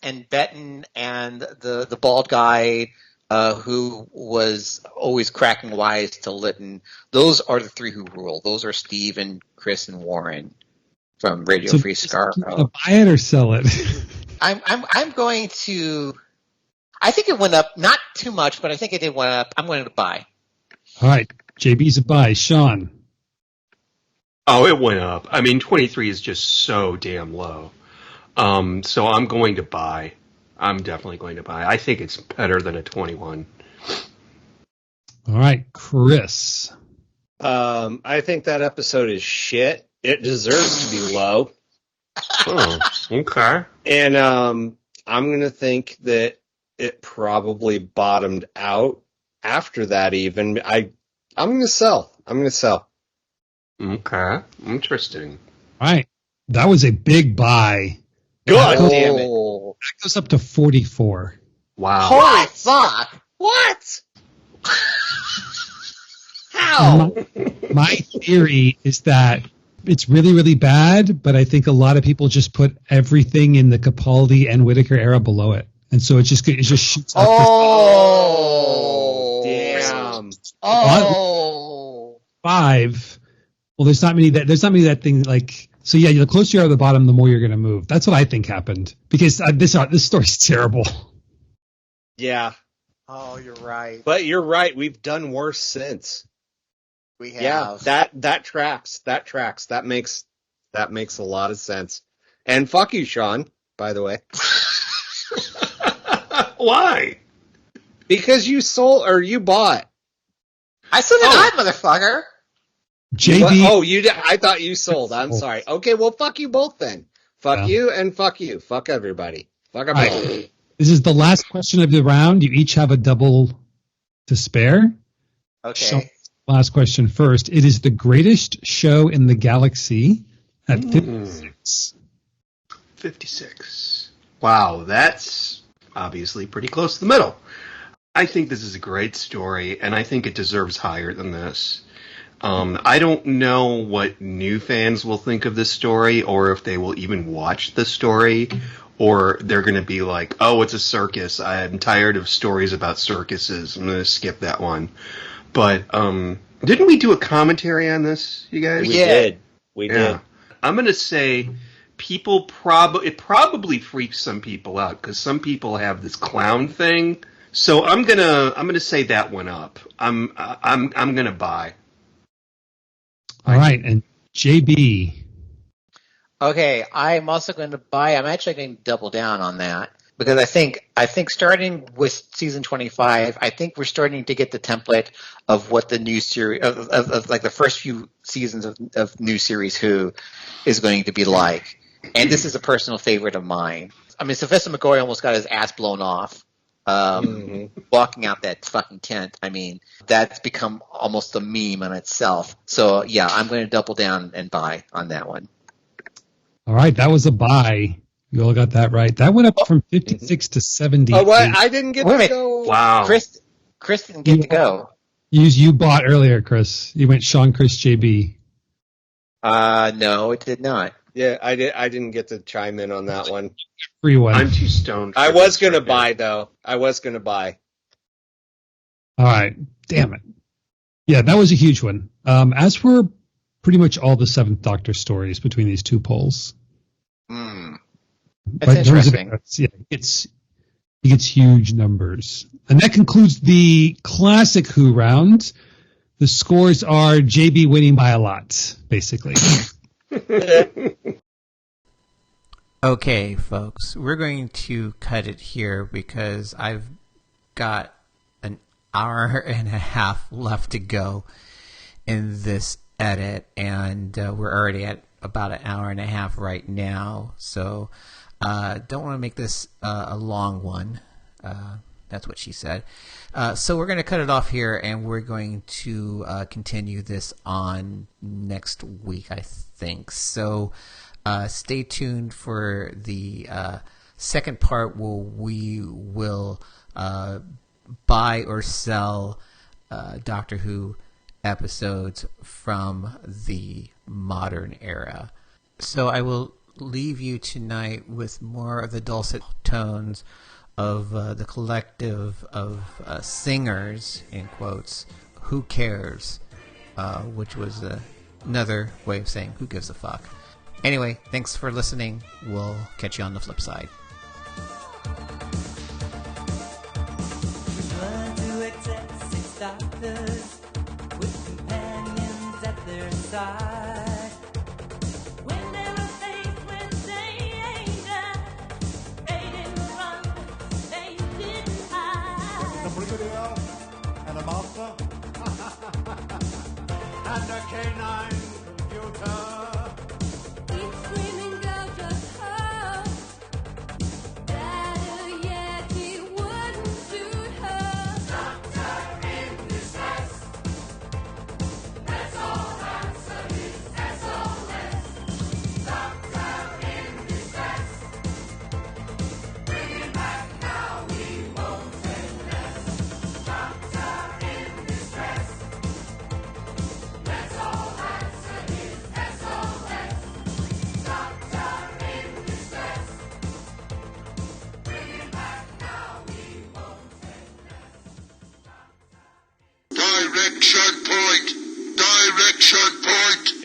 and Benton and the bald guy who was always cracking wise to Lytton. Those are the 3 who rule. Those are Steve and Chris and Warren from Radio Free Scarborough. Buy it or sell it? I'm going to. I think it went up, not too much, but I think it did went up. I'm going to buy. All right, JB's a buy. Sean. Oh, it went up. I mean, 23 is just so damn low. So I'm going to buy. I'm definitely going to buy. I think it's better than a 21. All right, Chris. I think that episode is shit. It deserves to be low. Oh, okay. And I'm going to think that it probably bottomed out after that even. I'm going to sell. Okay. Interesting. All right, that was a big buy. God damn it. That goes up to 44. Wow. Holy fuck! What? How? My theory is that it's really, really bad, but I think a lot of people just put everything in the Capaldi and Whittaker era below it. And so it just shoots up Oh, Damn. Oh, 5. Well, there's not many that thing like. So yeah, the closer you are to the bottom, the more you're going to move. That's what I think happened because this story's terrible. Yeah. Oh, you're right. But you're right. We've done worse since. We have. Yeah, that tracks. That makes a lot of sense. And fuck you, Sean, by the way. Why? Because you sold or you bought. I said it, motherfucker. JB. Oh, you did. I thought you sold. I'm sorry. Okay, well, fuck you both then. Fuck you and fuck you. Fuck everybody. Fuck them both. This is the last question of the round. You each have a double to spare. Okay. So, last question first. It is the greatest show in the galaxy at 56. 56. Wow, that's obviously pretty close to the middle. I think this is a great story, and I think it deserves higher than this. I don't know what new fans will think of this story, or if they will even watch the story, or they're going to be like, oh, it's a circus. I'm tired of stories about circuses. I'm going to skip that one. But didn't we do a commentary on this, you guys? We did. We did. I'm going to say it probably freaks some people out, because some people have this clown thing. So I'm gonna say that one up. I'm gonna buy. All right, and JB. Okay, I'm also going to buy. I'm actually going to double down on that because I think starting with season 25, I think we're starting to get the template of what the new series of like the first few seasons of new series Who is going to be like. And this is a personal favorite of mine. I mean, Sylvester McCoy almost got his ass blown off. Walking out that fucking tent. I mean, that's become almost a meme on itself. So yeah, I'm going to double down and buy on that one. All right, that was a buy. You all got that right. That went up from 56 to 78. Oh, what? I didn't get to go. Wow. Chris didn't get to go. You bought earlier, Chris. You went Sean, Chris, JB. No, it did not. Yeah, I didn't get to chime in on that one. Free one. I'm too stoned. I was going to buy, though. I was going to buy. All right. Damn it. Yeah, that was a huge one. As were pretty much all the Seventh Doctor stories between these two polls. That's interesting. It gets huge numbers. And that concludes the classic Who round. The scores are JB winning by a lot, basically. Okay, folks, we're going to cut it here because I've got an hour and a half left to go in this edit, and we're already at about an hour and a half right now, so don't want to make this a long one. That's what she said. So we're going to cut it off here, and we're going to continue this on next week, I think. So stay tuned for the second part where we will buy or sell Doctor Who episodes from the modern era. So I will leave you tonight with more of the dulcet tones of the collective of singers, in quotes, Who Cares, which was another way of saying who gives a fuck. Anyway, thanks for listening. We'll catch you on the flip side. We learn to accept 6 doctors with companions at their side. When there are things when they ain't done, they didn't run, they didn't hide. A brigadier and a master and a canine computer.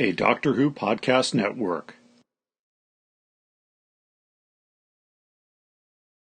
A Doctor Who Podcast Network.